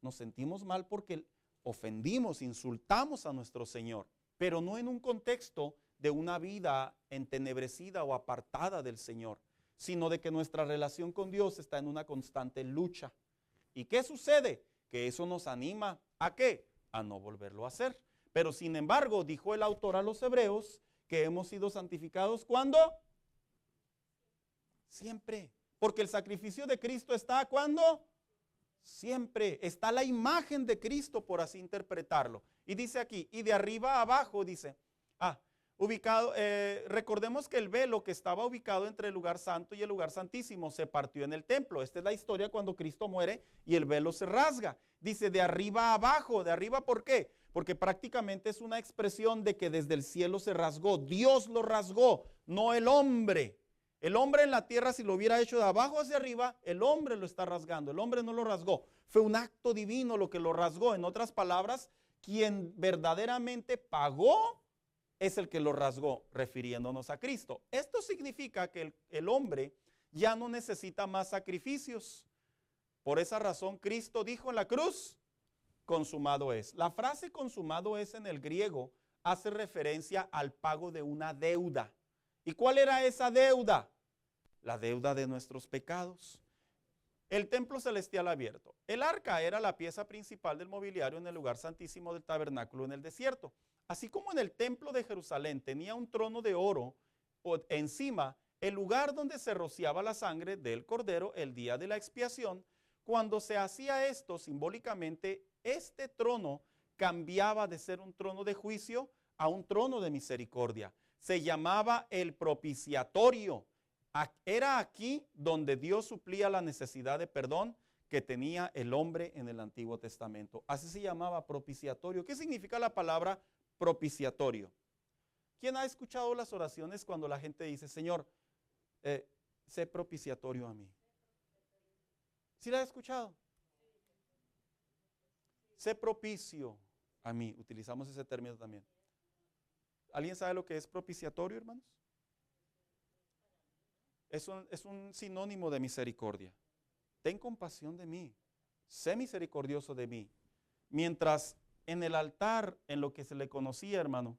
nos sentimos mal porque ofendimos, insultamos a nuestro Señor, pero no en un contexto de una vida entenebrecida o apartada del Señor, sino de que nuestra relación con Dios está en una constante lucha. ¿Y qué sucede? Que eso nos anima ¿a qué? A no volverlo a hacer. Pero sin embargo, dijo el autor a los Hebreos que hemos sido santificados ¿cuándo? Siempre. Porque el sacrificio de Cristo está ¿cuándo? Siempre. Está la imagen de Cristo, por así interpretarlo. Y dice aquí, y de arriba a abajo, dice, ubicado, recordemos que el velo que estaba ubicado entre el lugar santo y el lugar santísimo se partió en el templo. Esta es la historia cuando Cristo muere y el velo se rasga. Dice de arriba a abajo. ¿De arriba por qué? Porque prácticamente es una expresión de que desde el cielo se rasgó. Dios lo rasgó, no el hombre. El hombre en la tierra, si lo hubiera hecho de abajo hacia arriba, el hombre lo está rasgando. El hombre no lo rasgó. Fue un acto divino lo que lo rasgó. En otras palabras, quien verdaderamente pagó es el que lo rasgó, refiriéndonos a Cristo. Esto significa que el hombre ya no necesita más sacrificios. Por esa razón, Cristo dijo en la cruz, consumado es. La frase consumado es en el griego hace referencia al pago de una deuda. ¿Y cuál era esa deuda? La deuda de nuestros pecados. El templo celestial abierto. El arca era la pieza principal del mobiliario en el lugar santísimo del tabernáculo en el desierto. Así como en el templo de Jerusalén tenía un trono de oro encima, el lugar donde se rociaba la sangre del cordero el día de la expiación, cuando se hacía esto simbólicamente, este trono cambiaba de ser un trono de juicio a un trono de misericordia. Se llamaba el propiciatorio. Era aquí donde Dios suplía la necesidad de perdón que tenía el hombre en el Antiguo Testamento. Así se llamaba propiciatorio. ¿Qué significa la palabra propiciatorio? ¿Quién ha escuchado las oraciones cuando la gente dice, Señor, sé propiciatorio a mí? ¿Sí la ha escuchado? sé propicio a mí. Utilizamos ese término también. ¿Alguien sabe lo que es propiciatorio, hermanos? Es un sinónimo de misericordia. Ten compasión de mí, sé misericordioso de mí. Mientras en el altar, en lo que se le conocía, hermano,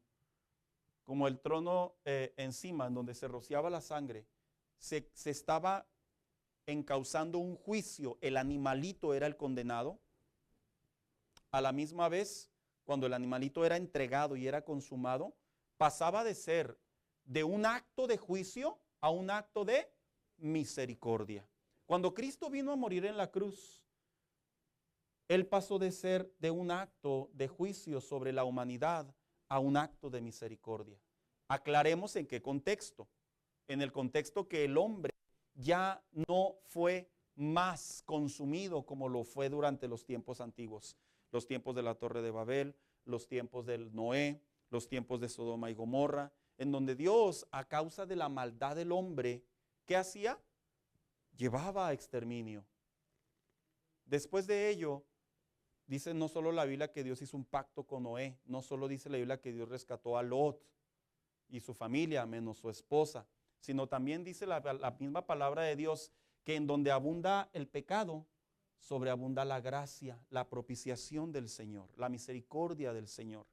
como el trono encima, en donde se rociaba la sangre, se estaba encauzando un juicio, el animalito era el condenado. A la misma vez, cuando el animalito era entregado y era consumado, pasaba de ser de un acto de juicio a un acto de misericordia. Cuando Cristo vino a morir en la cruz, Él pasó de ser de un acto de juicio sobre la humanidad a un acto de misericordia. Aclaremos en qué contexto. En el contexto que el hombre ya no fue más consumido como lo fue durante los tiempos antiguos. Los tiempos de la Torre de Babel, los tiempos del Noé, los tiempos de Sodoma y Gomorra, en donde Dios, a causa de la maldad del hombre, ¿qué hacía? Llevaba a exterminio. Después de ello, dice no solo la Biblia que Dios hizo un pacto con Noé, no solo dice la Biblia que Dios rescató a Lot y su familia, menos su esposa, sino también dice la misma palabra de Dios que en donde abunda el pecado, sobreabunda la gracia, la propiciación del Señor, la misericordia del Señor.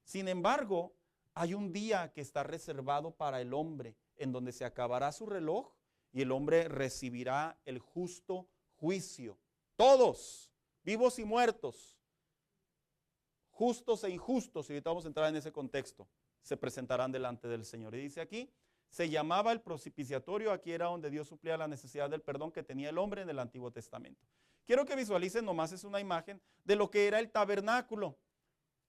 Sin embargo, hay un día que está reservado para el hombre, en donde se acabará su reloj y el hombre recibirá el justo juicio. Todos, vivos y muertos, justos e injustos, y ahorita vamos a entrar en ese contexto, se presentarán delante del Señor. Y dice aquí, se llamaba el propiciatorio, aquí era donde Dios suplía la necesidad del perdón que tenía el hombre en el Antiguo Testamento. Quiero que visualicen, nomás es una imagen de lo que era el tabernáculo.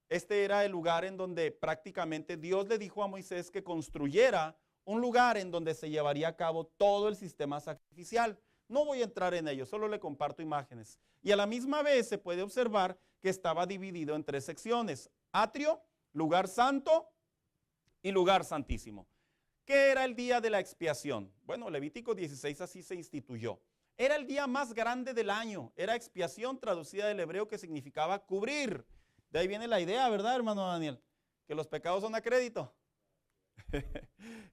Este era el lugar en donde prácticamente Dios le dijo a Moisés que construyera un lugar en donde se llevaría a cabo todo el sistema sacrificial. No voy a entrar en ello, solo le comparto imágenes. Y a la misma vez se puede observar que estaba dividido en 3 secciones: atrio, lugar santo y lugar santísimo. ¿Qué era el día de la expiación? Bueno, Levítico 16 así se instituyó. Era el día más grande del año. Era expiación, traducida del hebreo, que significaba cubrir. De ahí viene la idea, ¿verdad, hermano Daniel? Que los pecados son a crédito.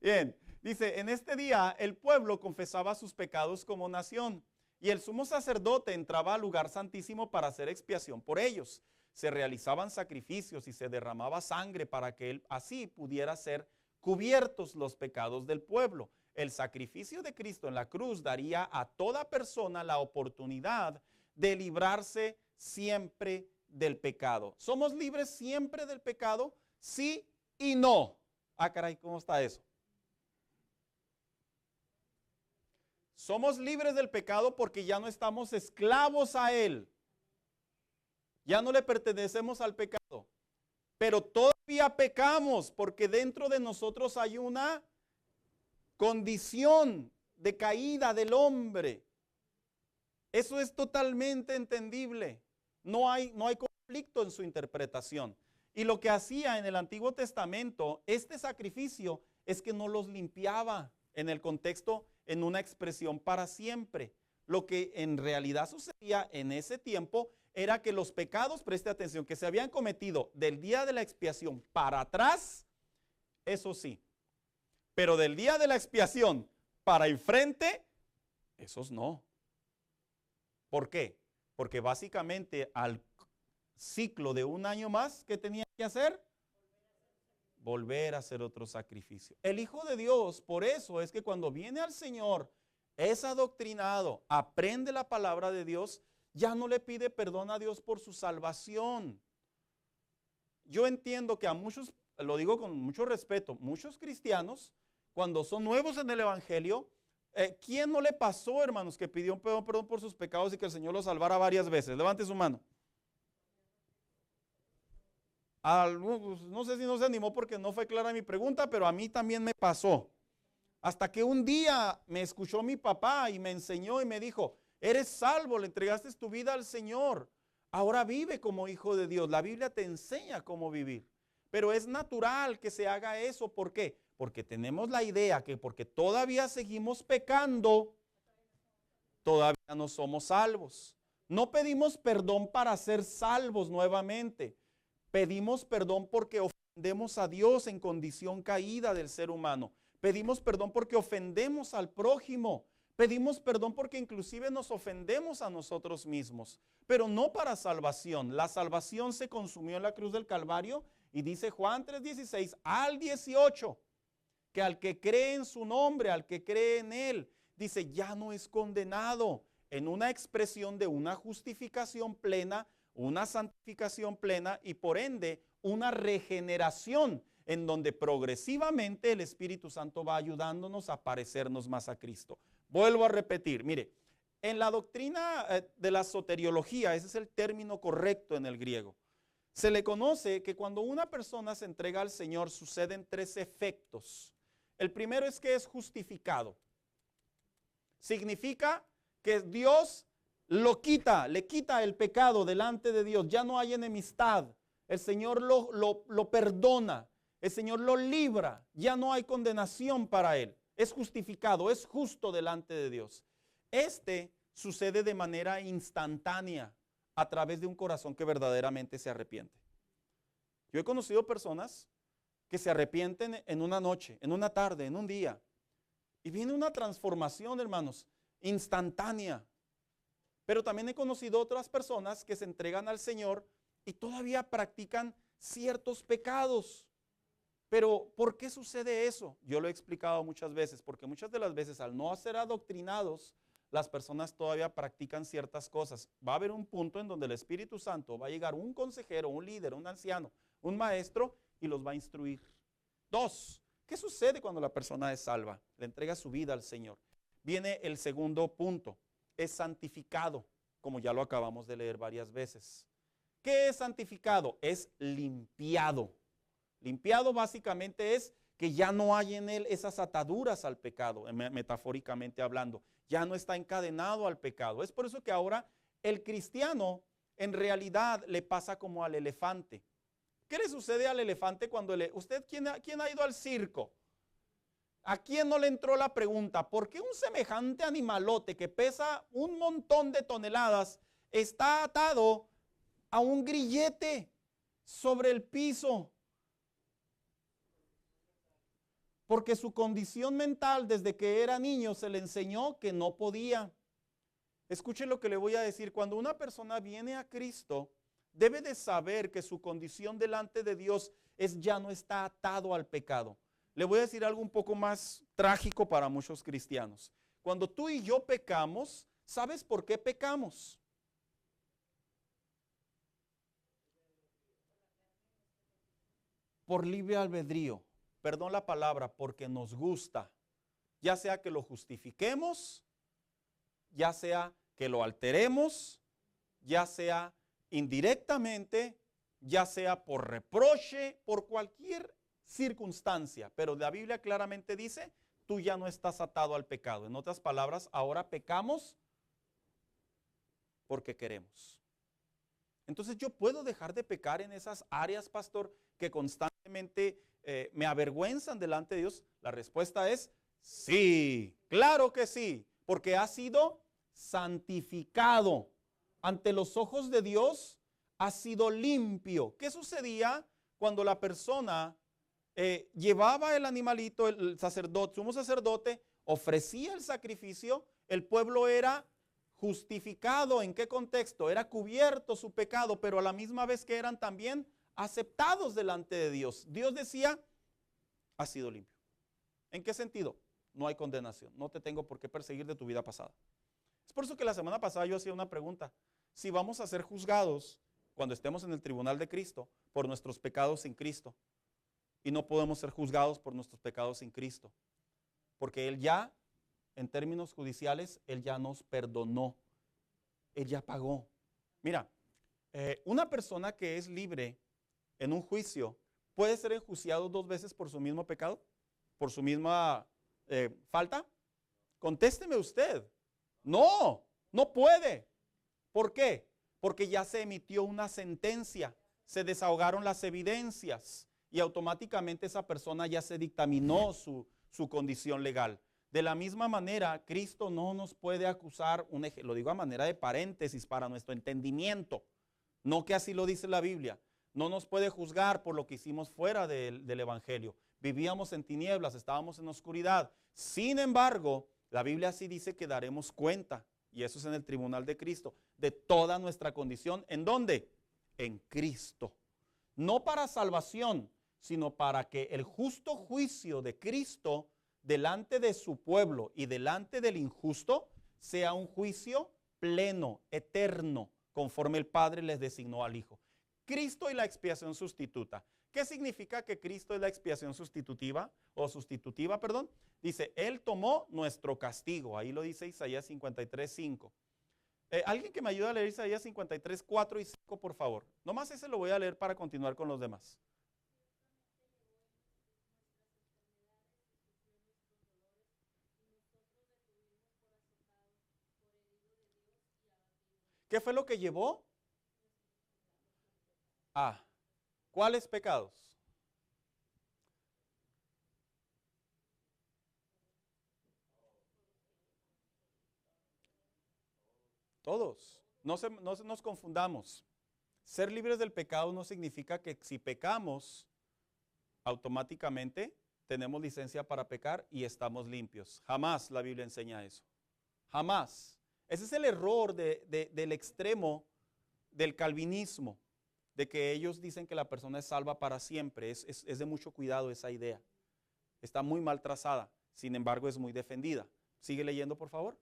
Bien, dice, en este día el pueblo confesaba sus pecados como nación y el sumo sacerdote entraba al lugar santísimo para hacer expiación por ellos. Se realizaban sacrificios y se derramaba sangre para que él así pudiera ser cubiertos los pecados del pueblo. El sacrificio de Cristo en la cruz daría a toda persona la oportunidad de librarse siempre del pecado. ¿Somos libres siempre del pecado? Sí y no. Ah, caray, ¿cómo está eso? Somos libres del pecado porque ya no estamos esclavos a él. Ya no le pertenecemos al pecado. Pero todavía pecamos porque dentro de nosotros hay una condición de caída del hombre. Eso es totalmente entendible. No hay conflicto en su interpretación. Y lo que hacía en el Antiguo Testamento, este sacrificio, es que no los limpiaba en el contexto, en una expresión para siempre. Lo que en realidad sucedía en ese tiempo era que los pecados, preste atención, que se habían cometido del día de la expiación para atrás, eso sí. Pero del día de la expiación para enfrente, esos no. ¿Por qué? Porque básicamente al ciclo de un año más, ¿qué tenía que hacer? Volver a hacer otro sacrificio. El Hijo de Dios, por eso es que cuando viene al Señor, es adoctrinado, aprende la palabra de Dios, ya no le pide perdón a Dios por su salvación. Yo entiendo que a muchos, lo digo con mucho respeto, muchos cristianos, cuando son nuevos en el Evangelio, ¿quién no le pasó, hermanos, que pidió perdón por sus pecados y que el Señor lo salvara varias veces? Levante su mano. No sé si no se animó porque no fue clara mi pregunta, pero a mí también me pasó. Hasta que un día me escuchó mi papá y me enseñó y me dijo, eres salvo, le entregaste tu vida al Señor. Ahora vive como hijo de Dios. La Biblia te enseña cómo vivir. Pero es natural que se haga eso. ¿Por qué? Porque tenemos la idea que porque todavía seguimos pecando, todavía no somos salvos. No pedimos perdón para ser salvos nuevamente. Pedimos perdón porque ofendemos a Dios en condición caída del ser humano. Pedimos perdón porque ofendemos al prójimo. Pedimos perdón porque inclusive nos ofendemos a nosotros mismos. Pero no para salvación. La salvación se consumió en la cruz del Calvario y dice Juan 3:16 al 18, que al que cree en su nombre, al que cree en él, dice, ya no es condenado, en una expresión de una justificación plena, una santificación plena y por ende una regeneración en donde progresivamente el Espíritu Santo va ayudándonos a parecernos más a Cristo. Vuelvo a repetir, mire, en la doctrina de la soteriología, ese es el término correcto en el griego, se le conoce que cuando una persona se entrega al Señor suceden 3 efectos. El primero es que es justificado. Significa que Dios lo quita, le quita el pecado delante de Dios. Ya no hay enemistad. El Señor lo perdona. El Señor lo libra. Ya no hay condenación para él. Es justificado, es justo delante de Dios. Este sucede de manera instantánea a través de un corazón que verdaderamente se arrepiente. Yo he conocido personas que se arrepienten en una noche, en una tarde, en un día. Y viene una transformación, hermanos, instantánea. Pero también he conocido otras personas que se entregan al Señor y todavía practican ciertos pecados. Pero ¿por qué sucede eso? Yo lo he explicado muchas veces, porque muchas de las veces al no ser adoctrinados, las personas todavía practican ciertas cosas. Va a haber un punto en donde el Espíritu Santo va a llegar un consejero, un líder, un anciano, un maestro y los va a instruir. 2, ¿qué sucede cuando la persona es salva? Le entrega su vida al Señor. Viene el segundo punto, es santificado, como ya lo acabamos de leer varias veces. ¿Qué es santificado? Es limpiado. Limpiado básicamente es que ya no hay en él esas ataduras al pecado, metafóricamente hablando. Ya no está encadenado al pecado. Es por eso que ahora el cristiano en realidad le pasa como al elefante. ¿Qué le sucede al elefante cuando usted quién ha ido al circo? ¿A quién no le entró la pregunta? ¿Por qué un semejante animalote que pesa un montón de toneladas está atado a un grillete sobre el piso? Porque su condición mental desde que era niño se le enseñó que no podía. Escuche lo que le voy a decir. Cuando una persona viene a Cristo, debe de saber que su condición delante de Dios ya no está atado al pecado. Le voy a decir algo un poco más trágico para muchos cristianos. Cuando tú y yo pecamos, ¿sabes por qué pecamos? Por libre albedrío. Perdón la palabra, porque nos gusta. Ya sea que lo justifiquemos, ya sea que lo alteremos, ya sea indirectamente, ya sea por reproche, por cualquier circunstancia. Pero la Biblia claramente dice, tú ya no estás atado al pecado. En otras palabras, ahora pecamos porque queremos. Entonces yo puedo dejar de pecar en esas áreas, pastor, que constantemente me avergüenzan delante de Dios. La respuesta es sí, claro que sí, porque ha sido santificado ante los ojos de Dios, ha sido limpio. ¿Qué sucedía cuando la persona llevaba el animalito, el sacerdote, sumo sacerdote, ofrecía el sacrificio? El pueblo era justificado. ¿En qué contexto? Era cubierto su pecado, pero a la misma vez que eran también aceptados delante de Dios. Dios decía, ha sido limpio. ¿En qué sentido? No hay condenación. No te tengo por qué perseguir de tu vida pasada. Es por eso que la semana pasada yo hacía una pregunta. Si vamos a ser juzgados cuando estemos en el tribunal de Cristo por nuestros pecados sin Cristo, y no podemos ser juzgados por nuestros pecados sin Cristo, porque Él ya, en términos judiciales, Él ya nos perdonó. Él ya pagó. Mira, una persona que es libre en un juicio puede ser enjuiciado 2 veces por su mismo pecado, por su misma falta. Contésteme usted. No, no puede. ¿Por qué? Porque ya se emitió una sentencia, se desahogaron las evidencias y automáticamente esa persona ya se dictaminó su condición legal. De la misma manera, Cristo no nos puede acusar, lo digo a manera de paréntesis para nuestro entendimiento, no que así lo dice la Biblia. No nos puede juzgar por lo que hicimos fuera del Evangelio. Vivíamos en tinieblas, estábamos en oscuridad. Sin embargo, la Biblia sí dice que daremos cuenta, y eso es en el tribunal de Cristo, de toda nuestra condición. ¿En dónde? En Cristo. No para salvación, sino para que el justo juicio de Cristo delante de su pueblo y delante del injusto sea un juicio pleno, eterno, conforme el Padre les designó al Hijo. Cristo y la expiación sustituta. ¿Qué significa que Cristo es la expiación sustitutiva? Dice, Él tomó nuestro castigo. Ahí lo dice Isaías 53:5. ¿Alguien que me ayude a leer Isaías 53:4 y 5, por favor? Nomás ese lo voy a leer para continuar con los demás. ¿Qué fue lo que llevó? ¿Cuáles pecados? Todos. No nos confundamos. Ser libres del pecado no significa que si pecamos, automáticamente tenemos licencia para pecar y estamos limpios. Jamás la Biblia enseña eso. Jamás. Ese es el error del extremo del calvinismo, de que ellos dicen que la persona es salva para siempre. Es de mucho cuidado esa idea. Está muy mal trazada, sin embargo es muy defendida. Sigue leyendo, por favor.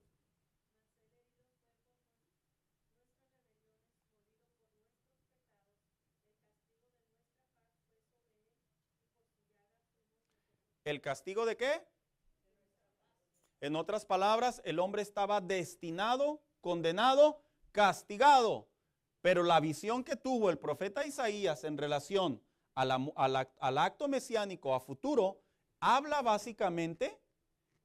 ¿El castigo de qué? En otras palabras, el hombre estaba destinado, condenado, castigado. Pero la visión que tuvo el profeta Isaías en relación al acto mesiánico a futuro, habla básicamente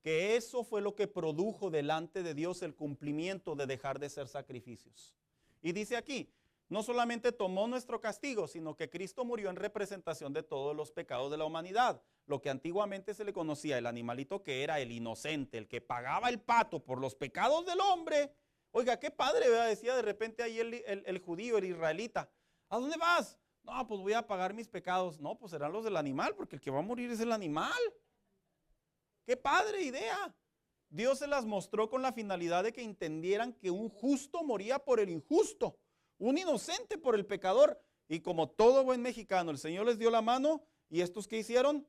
que eso fue lo que produjo delante de Dios el cumplimiento de dejar de ser sacrificios. Y dice aquí, no solamente tomó nuestro castigo, sino que Cristo murió en representación de todos los pecados de la humanidad. Lo que antiguamente se le conocía el animalito, que era el inocente, el que pagaba el pato por los pecados del hombre. Oiga, qué padre, ¿verdad? Decía de repente ahí el judío, el israelita. ¿A dónde vas? No, pues voy a pagar mis pecados. No, pues serán los del animal, porque el que va a morir es el animal. Qué padre idea. Dios se las mostró con la finalidad de que entendieran que un justo moría por el injusto, un inocente por el pecador. Y como todo buen mexicano, el Señor les dio la mano, y estos ¿qué hicieron?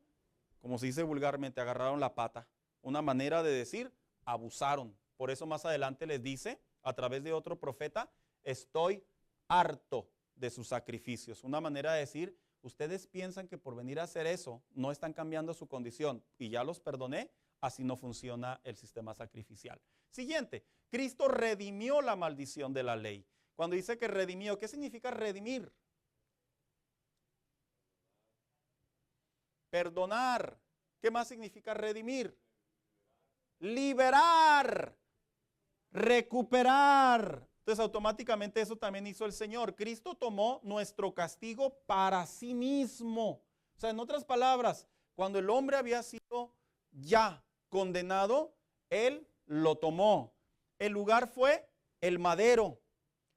Como se dice vulgarmente, agarraron la pata. Una manera de decir, abusaron. Por eso más adelante les dice, a través de otro profeta, estoy harto de sus sacrificios. Una manera de decir, ustedes piensan que por venir a hacer eso no están cambiando su condición y ya los perdoné, así no funciona el sistema sacrificial. Siguiente, Cristo redimió la maldición de la ley. Cuando dice que redimió, ¿qué significa redimir? Perdonar. ¿Qué más significa redimir? Liberar. Recuperar. Entonces automáticamente eso también hizo el Señor. Cristo tomó nuestro castigo para sí mismo. O sea, en otras palabras, cuando el hombre había sido ya condenado, Él lo tomó. El lugar fue el madero.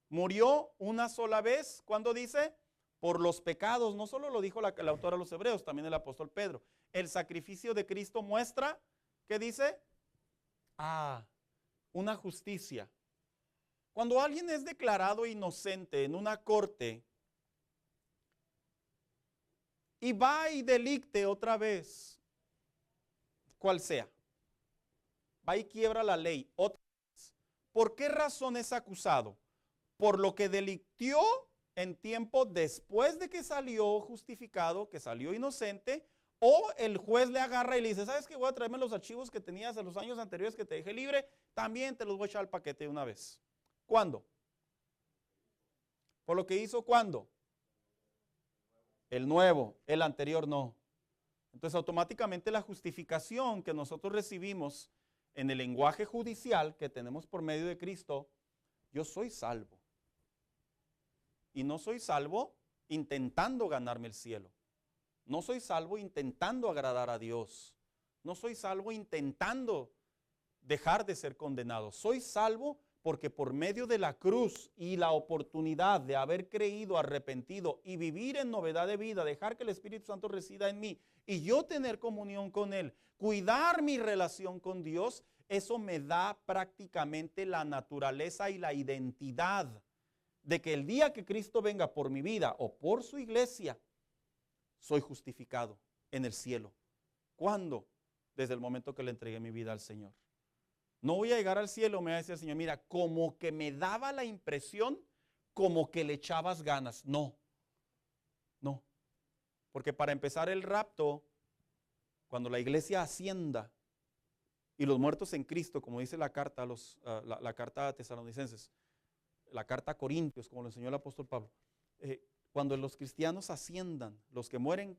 Murió una sola vez. ¿Cuándo dice? Por los pecados. No solo lo dijo la autora de los Hebreos, también el apóstol Pedro. El sacrificio de Cristo muestra, ¿qué dice? Una justicia. Cuando alguien es declarado inocente en una corte y va y delicte otra vez, cual sea, va y quiebra la ley otra vez, ¿por qué razón es acusado? Por lo que delictió en tiempo después de que salió justificado, que salió inocente, o el juez le agarra y le dice, ¿sabes qué? Voy a traerme los archivos que tenías de los años anteriores que te dejé libre, también te los voy a echar al paquete de una vez. ¿Cuándo? Por lo que hizo, ¿cuándo? El nuevo, el anterior no. Entonces automáticamente la justificación que nosotros recibimos en el lenguaje judicial que tenemos por medio de Cristo, yo soy salvo. Y no soy salvo intentando ganarme el cielo. No soy salvo intentando agradar a Dios. No soy salvo intentando dejar de ser condenado. Soy salvo porque por medio de la cruz y la oportunidad de haber creído, arrepentido y vivir en novedad de vida, dejar que el Espíritu Santo resida en mí y yo tener comunión con Él, cuidar mi relación con Dios, eso me da prácticamente la naturaleza y la identidad de que el día que Cristo venga por mi vida o por su iglesia, soy justificado en el cielo. ¿Cuándo? Desde el momento que le entregué mi vida al Señor. No voy a llegar al cielo, me va a decir el Señor, mira, como que me daba la impresión, como que le echabas ganas. No, no. Porque para empezar el rapto, cuando la iglesia ascienda y los muertos en Cristo, como dice la carta la carta a Tesalonicenses, la carta a Corintios, como lo enseñó el apóstol Pablo, cuando los cristianos asciendan, los que mueren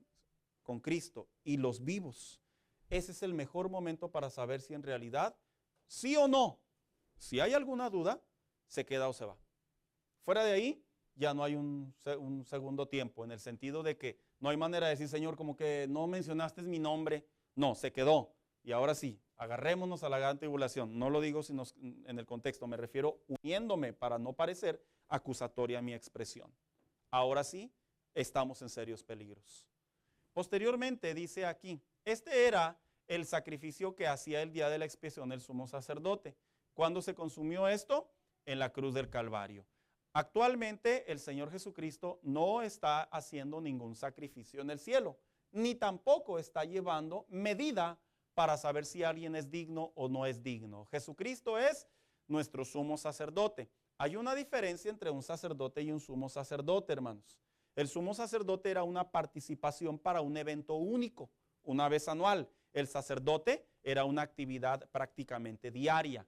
con Cristo y los vivos, ese es el mejor momento para saber si en realidad, sí o no, si hay alguna duda, se queda o se va. Fuera de ahí, ya no hay un segundo tiempo, en el sentido de que no hay manera de decir, Señor, como que no mencionaste mi nombre. No, se quedó. Y ahora sí, agarrémonos a la gran tribulación. No lo digo sino en el contexto, me refiero uniéndome para no parecer acusatoria mi expresión. Ahora sí, estamos en serios peligros. Posteriormente dice aquí, este era el sacrificio que hacía el día de la expiación el sumo sacerdote. ¿Cuándo se consumió esto? En la cruz del Calvario. Actualmente el Señor Jesucristo no está haciendo ningún sacrificio en el cielo, ni tampoco está llevando medida para saber si alguien es digno o no es digno. Jesucristo es nuestro sumo sacerdote. Hay una diferencia entre un sacerdote y un sumo sacerdote, hermanos. El sumo sacerdote era una participación para un evento único, una vez anual. El sacerdote era una actividad prácticamente diaria.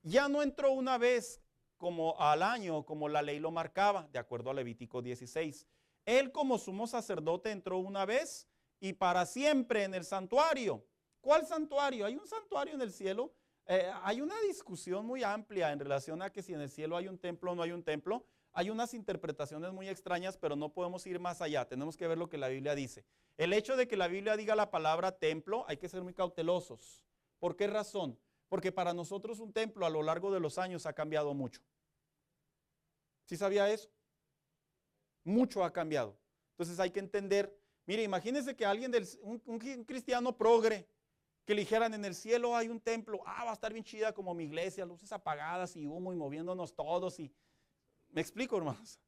Ya no entró una vez como al año, como la ley lo marcaba, de acuerdo a Levítico 16. Él como sumo sacerdote entró una vez y para siempre en el santuario. ¿Cuál santuario? Hay un santuario en el cielo. Hay una discusión muy amplia en relación a que si en el cielo hay un templo o no hay un templo. Hay unas interpretaciones muy extrañas, pero no podemos ir más allá. Tenemos que ver lo que la Biblia dice. El hecho de que la Biblia diga la palabra templo, hay que ser muy cautelosos. ¿Por qué razón? Porque para nosotros un templo a lo largo de los años ha cambiado mucho. ¿Sí sabía eso? Mucho ha cambiado. Entonces hay que entender, mire, imagínense que alguien, un cristiano progre, que le dijeran en el cielo hay un templo, va a estar bien chida como mi iglesia, luces apagadas y humo y moviéndonos todos. ¿Me explico, hermanos?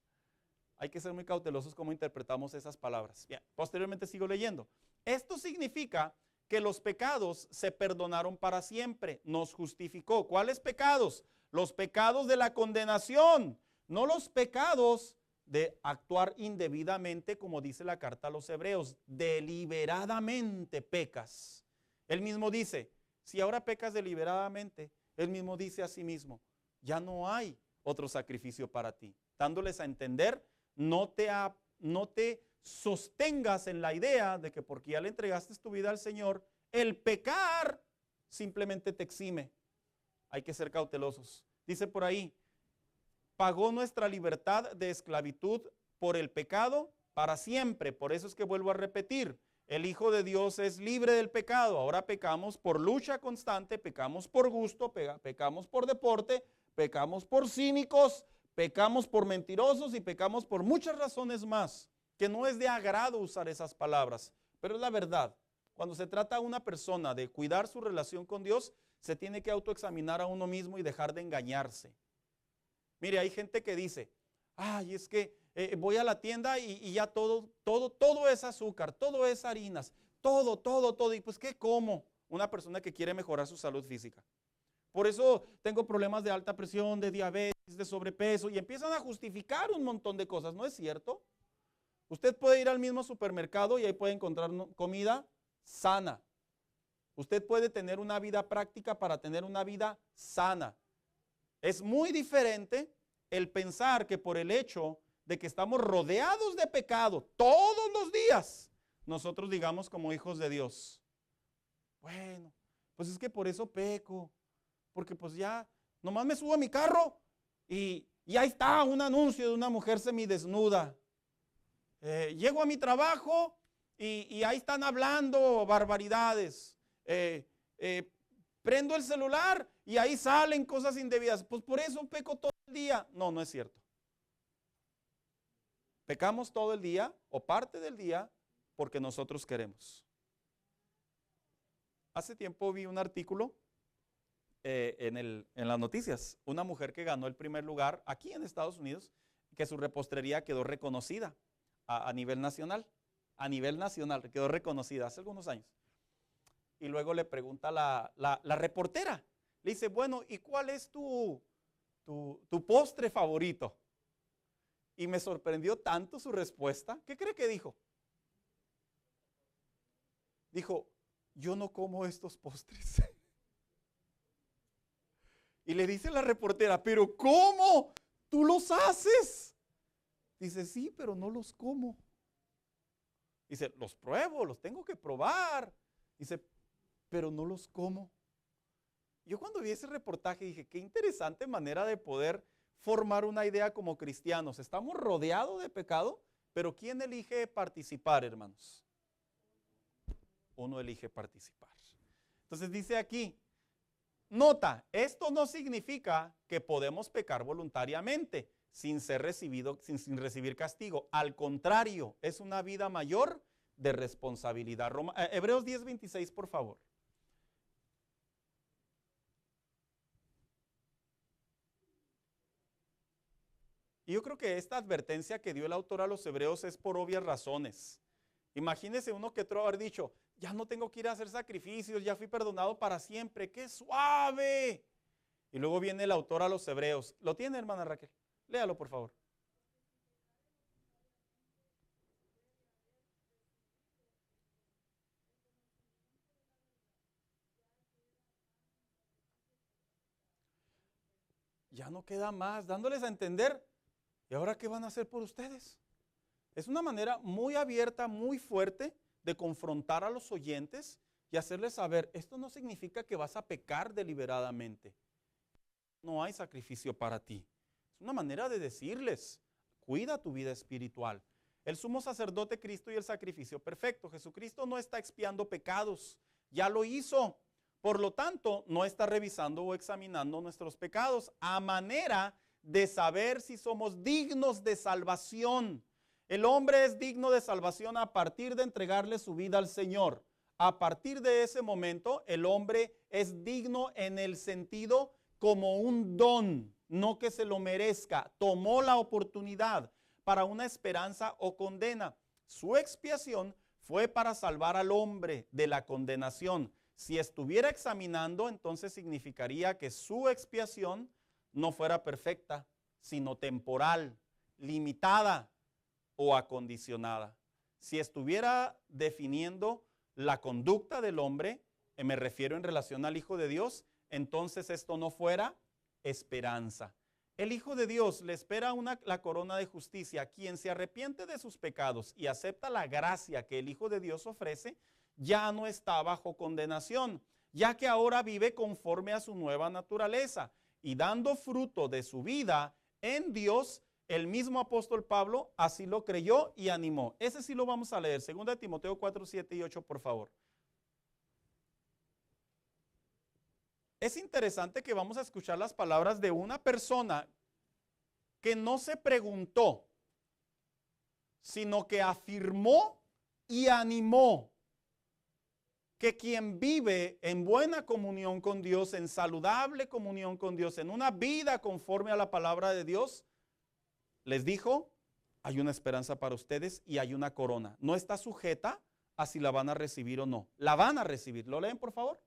Hay que ser muy cautelosos cómo interpretamos esas palabras. Bien, posteriormente sigo leyendo. Esto significa que los pecados se perdonaron para siempre, nos justificó. ¿Cuáles pecados? Los pecados de la condenación, no los pecados de actuar indebidamente, como dice la carta a los hebreos, deliberadamente pecas. Él mismo dice, si ahora pecas deliberadamente, él mismo dice a sí mismo, ya no hay otro sacrificio para ti, dándoles a entender, no te sostengas en la idea de que porque ya le entregaste tu vida al Señor, el pecar simplemente te exime. Hay que ser cautelosos. Dice por ahí, pagó nuestra libertad de esclavitud por el pecado para siempre. Por eso es que vuelvo a repetir, el Hijo de Dios es libre del pecado. Ahora pecamos por lucha constante, pecamos por gusto, pecamos por deporte, pecamos por cínicos, pecamos por mentirosos y pecamos por muchas razones más, que no es de agrado usar esas palabras, pero es la verdad. Cuando se trata a una persona de cuidar su relación con Dios, se tiene que autoexaminar a uno mismo y dejar de engañarse. Mire, hay gente que dice, ay, es que voy a la tienda y ya todo es azúcar, todo es harinas, todo. Y pues, ¿qué como? Una persona que quiere mejorar su salud física. Por eso tengo problemas de alta presión, de diabetes, de sobrepeso, y empiezan a justificar un montón de cosas, ¿no es cierto? Usted puede ir al mismo supermercado y ahí puede encontrar comida sana. Usted puede tener una vida práctica para tener una vida sana. Es muy diferente el pensar que por el hecho de que estamos rodeados de pecado todos los días, nosotros digamos como hijos de Dios, bueno, pues es que por eso peco, porque pues ya, nomás me subo a mi carro y ahí está un anuncio de una mujer semidesnuda. Llego a mi trabajo y ahí están hablando barbaridades. Prendo el celular y ahí salen cosas indebidas. Pues por eso peco todo el día. No, no es cierto. Pecamos todo el día o parte del día porque nosotros queremos. Hace tiempo vi un artículo en las noticias, una mujer que ganó el primer lugar aquí en Estados Unidos, que su repostería quedó reconocida a nivel nacional. A nivel nacional quedó reconocida hace algunos años. Y luego le pregunta la reportera, le dice, bueno, ¿y cuál es tu postre favorito? Y me sorprendió tanto su respuesta. ¿Qué cree que dijo? Dijo, yo no como estos postres. Y le dice la reportera, pero ¿cómo? ¿Tú los haces? Dice, sí, pero no los como. Dice, los pruebo, los tengo que probar. Dice, pero no los como. Yo cuando vi ese reportaje dije, qué interesante manera de poder formar una idea como cristianos. Estamos rodeados de pecado, pero ¿quién elige participar, hermanos? Uno elige participar. Entonces dice aquí, nota, esto no significa que podemos pecar voluntariamente sin recibir castigo. Al contrario, es una vida mayor de responsabilidad. Hebreos 10:26, por favor. Y yo creo que esta advertencia que dio el autor a los hebreos es por obvias razones. Imagínese uno que otro haber dicho, ya no tengo que ir a hacer sacrificios, ya fui perdonado para siempre, ¡qué suave! Y luego viene el autor a los hebreos. ¿Lo tiene, hermana Raquel? Léalo, por favor. Ya no queda más, dándoles a entender, ¿y ahora qué van a hacer por ustedes? Es una manera muy abierta, muy fuerte de confrontar a los oyentes y hacerles saber, esto no significa que vas a pecar deliberadamente. No hay sacrificio para ti. Es una manera de decirles, cuida tu vida espiritual. El sumo sacerdote Cristo y el sacrificio perfecto. Jesucristo no está expiando pecados, ya lo hizo. Por lo tanto, no está revisando o examinando nuestros pecados a manera de saber si somos dignos de salvación. El hombre es digno de salvación a partir de entregarle su vida al Señor. A partir de ese momento, el hombre es digno en el sentido como un don, no que se lo merezca. Tomó la oportunidad para una esperanza o condena. Su expiación fue para salvar al hombre de la condenación. Si estuviera examinando, entonces significaría que su expiación no fuera perfecta, sino temporal, limitada o acondicionada. Si estuviera definiendo la conducta del hombre, me refiero en relación al Hijo de Dios, entonces esto no fuera esperanza. El Hijo de Dios le espera la corona de justicia. Quien se arrepiente de sus pecados y acepta la gracia que el Hijo de Dios ofrece, ya no está bajo condenación, ya que ahora vive conforme a su nueva naturaleza y dando fruto de su vida en Dios. El mismo apóstol Pablo así lo creyó y animó. Ese sí lo vamos a leer. 2 Timoteo 4, 7 y 8, por favor. Es interesante que vamos a escuchar las palabras de una persona que no se preguntó, sino que afirmó y animó que quien vive en buena comunión con Dios, en saludable comunión con Dios, en una vida conforme a la palabra de Dios, les dijo, hay una esperanza para ustedes y hay una corona. No está sujeta a si la van a recibir o no. La van a recibir. ¿Lo leen, por favor?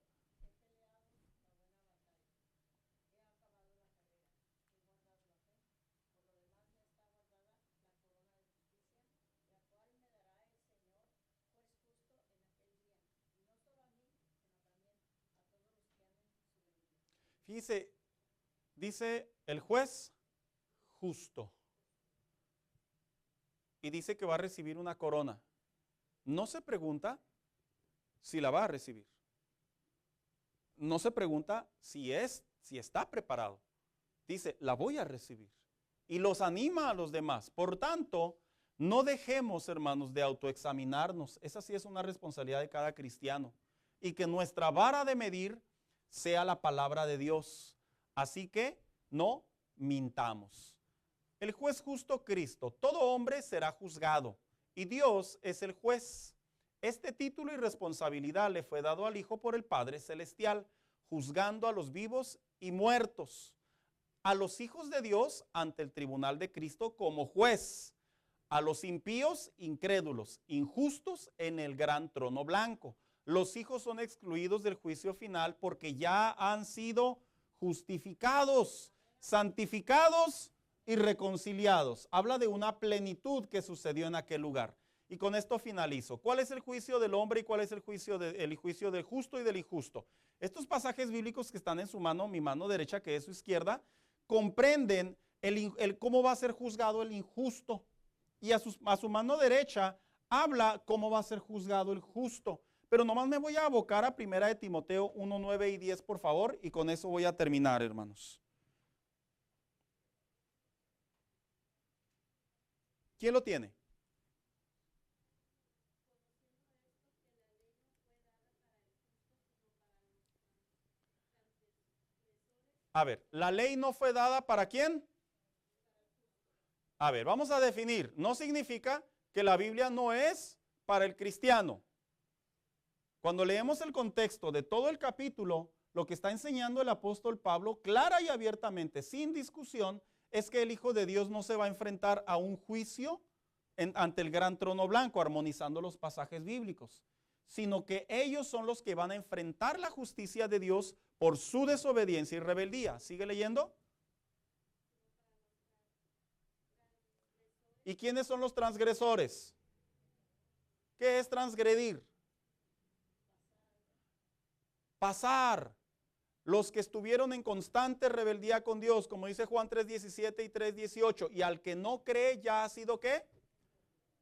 Fíjese, dice el juez justo. Y dice que va a recibir una corona. No se pregunta si la va a recibir. No se pregunta si está preparado. Dice, la voy a recibir. Y los anima a los demás. Por tanto, no dejemos, hermanos, de autoexaminarnos. Esa sí es una responsabilidad de cada cristiano. Y que nuestra vara de medir sea la palabra de Dios. Así que no mintamos. El juez justo Cristo, todo hombre será juzgado y Dios es el juez. Este título y responsabilidad le fue dado al Hijo por el Padre Celestial, juzgando a los vivos y muertos, a los hijos de Dios ante el tribunal de Cristo como juez, a los impíos, incrédulos, injustos en el gran trono blanco. Los hijos son excluidos del juicio final porque ya han sido justificados, santificados y reconciliados. Habla de una plenitud que sucedió en aquel lugar. Y con esto finalizo. ¿Cuál es el juicio del hombre y cuál es el juicio del justo y del injusto? Estos pasajes bíblicos que están en su mano, mi mano derecha que es su izquierda, comprenden cómo va a ser juzgado el injusto. Y a su mano derecha habla cómo va a ser juzgado el justo. Pero nomás me voy a abocar a 1 de Timoteo 1, 9 y 10, por favor, y con eso voy a terminar, hermanos. ¿Quién lo tiene? A ver, ¿la ley no fue dada para quién? A ver, vamos a definir. No significa que la Biblia no es para el cristiano. Cuando leemos el contexto de todo el capítulo, lo que está enseñando el apóstol Pablo, clara y abiertamente, sin discusión, es que el Hijo de Dios no se va a enfrentar a un juicio ante el gran trono blanco, armonizando los pasajes bíblicos, sino que ellos son los que van a enfrentar la justicia de Dios por su desobediencia y rebeldía. ¿Sigue leyendo? ¿Y quiénes son los transgresores? ¿Qué es transgredir? Pasar. Los que estuvieron en constante rebeldía con Dios, como dice Juan 3:17 y 3:18, y al que no cree ya ha sido ¿qué?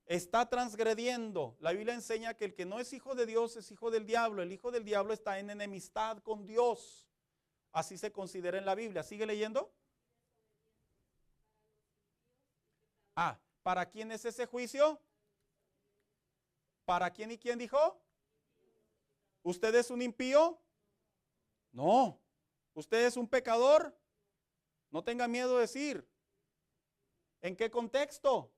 Está transgrediendo. La Biblia enseña que el que no es hijo de Dios es hijo del diablo. El hijo del diablo está en enemistad con Dios. Así se considera en la Biblia. ¿Sigue leyendo? ¿Para quién es ese juicio? ¿Para quién y quién dijo? ¿Usted es un impío? No. ¿Usted es un pecador? No tenga miedo de decir. ¿En qué contexto?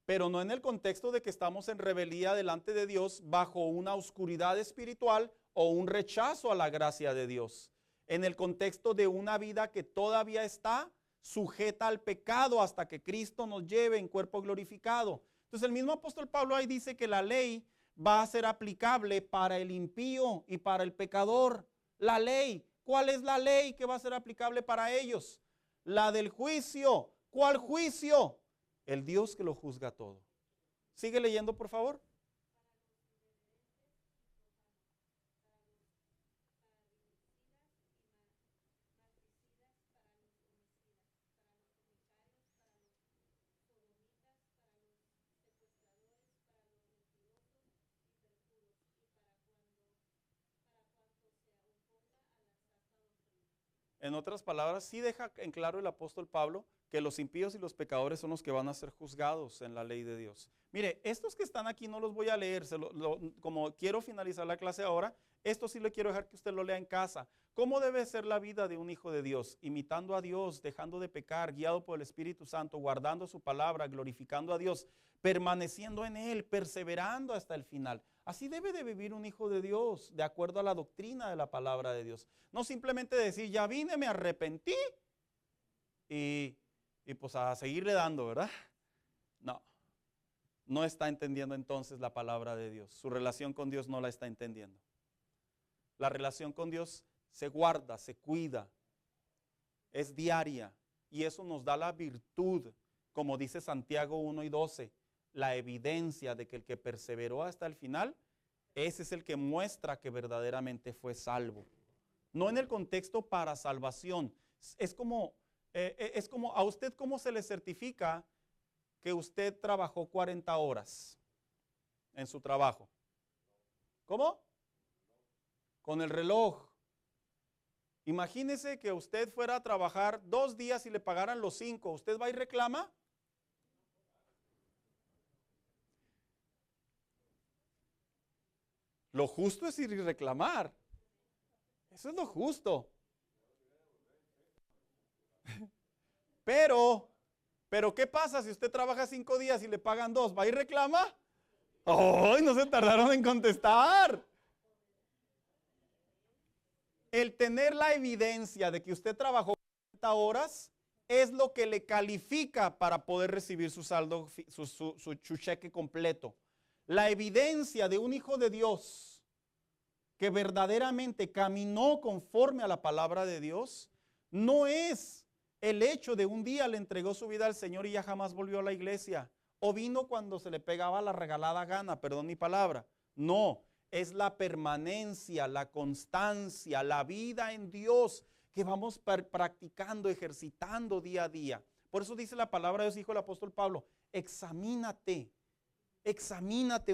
Pero no en el contexto de que estamos en rebeldía delante de Dios bajo una oscuridad espiritual o un rechazo a la gracia de Dios. En el contexto de una vida que todavía está sujeta al pecado hasta que Cristo nos lleve en cuerpo glorificado. Entonces el mismo apóstol Pablo ahí dice que la ley va a ser aplicable para el impío y para el pecador. La ley, ¿cuál es la ley que va a ser aplicable para ellos? La del juicio. ¿Cuál juicio? El Dios que lo juzga todo. Sigue leyendo, por favor. En otras palabras, sí deja en claro el apóstol Pablo que los impíos y los pecadores son los que van a ser juzgados en la ley de Dios. Mire, estos que están aquí no los voy a leer, como quiero finalizar la clase ahora, esto sí le quiero dejar que usted lo lea en casa. ¿Cómo debe ser la vida de un hijo de Dios? Imitando a Dios, dejando de pecar, guiado por el Espíritu Santo, guardando su palabra, glorificando a Dios, permaneciendo en Él, perseverando hasta el final. Así debe de vivir un hijo de Dios, de acuerdo a la doctrina de la palabra de Dios. No simplemente decir, ya vine, me arrepentí y pues a seguirle dando, ¿verdad? No, no está entendiendo entonces la palabra de Dios. Su relación con Dios no la está entendiendo. La relación con Dios se guarda, se cuida, es diaria y eso nos da la virtud, como dice Santiago 1 y 12, la evidencia de que el que perseveró hasta el final, ese es el que muestra que verdaderamente fue salvo. No en el contexto para salvación. Es como a usted, ¿cómo se le certifica que usted trabajó 40 horas en su trabajo? ¿Cómo? Con el reloj. Imagínese que usted fuera a trabajar 2 días y le pagaran los 5. ¿Usted va y reclama? Lo justo es ir y reclamar. Eso es lo justo. Pero ¿qué pasa si usted trabaja 5 días y le pagan 2? ¿Va y reclama? ¡Ay, no se tardaron en contestar! El tener la evidencia de que usted trabajó 40 horas es lo que le califica para poder recibir su saldo, su cheque completo. La evidencia de un hijo de Dios que verdaderamente caminó conforme a la palabra de Dios no es el hecho de un día le entregó su vida al Señor y ya jamás volvió a la iglesia, o vino cuando se le pegaba la regalada gana, perdón mi palabra. No, es la permanencia, la constancia, la vida en Dios que vamos practicando, ejercitando día a día. Por eso dice la palabra de Dios, dijo el apóstol Pablo, examínate,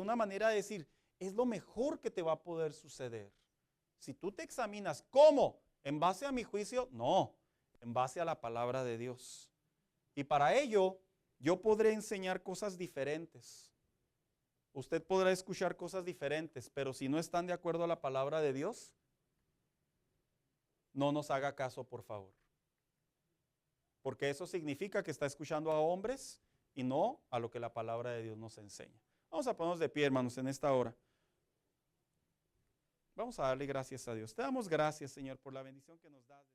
una manera de decir, es lo mejor que te va a poder suceder. Si tú te examinas, ¿cómo? ¿En base a mi juicio? No, en base a la palabra de Dios. Y para ello, yo podré enseñar cosas diferentes. Usted podrá escuchar cosas diferentes, pero si no están de acuerdo a la palabra de Dios, no nos haga caso, por favor. Porque eso significa que está escuchando a hombres y no a lo que la palabra de Dios nos enseña. Vamos a ponernos de pie, hermanos, en esta hora. Vamos a darle gracias a Dios. Te damos gracias, Señor, por la bendición que nos das.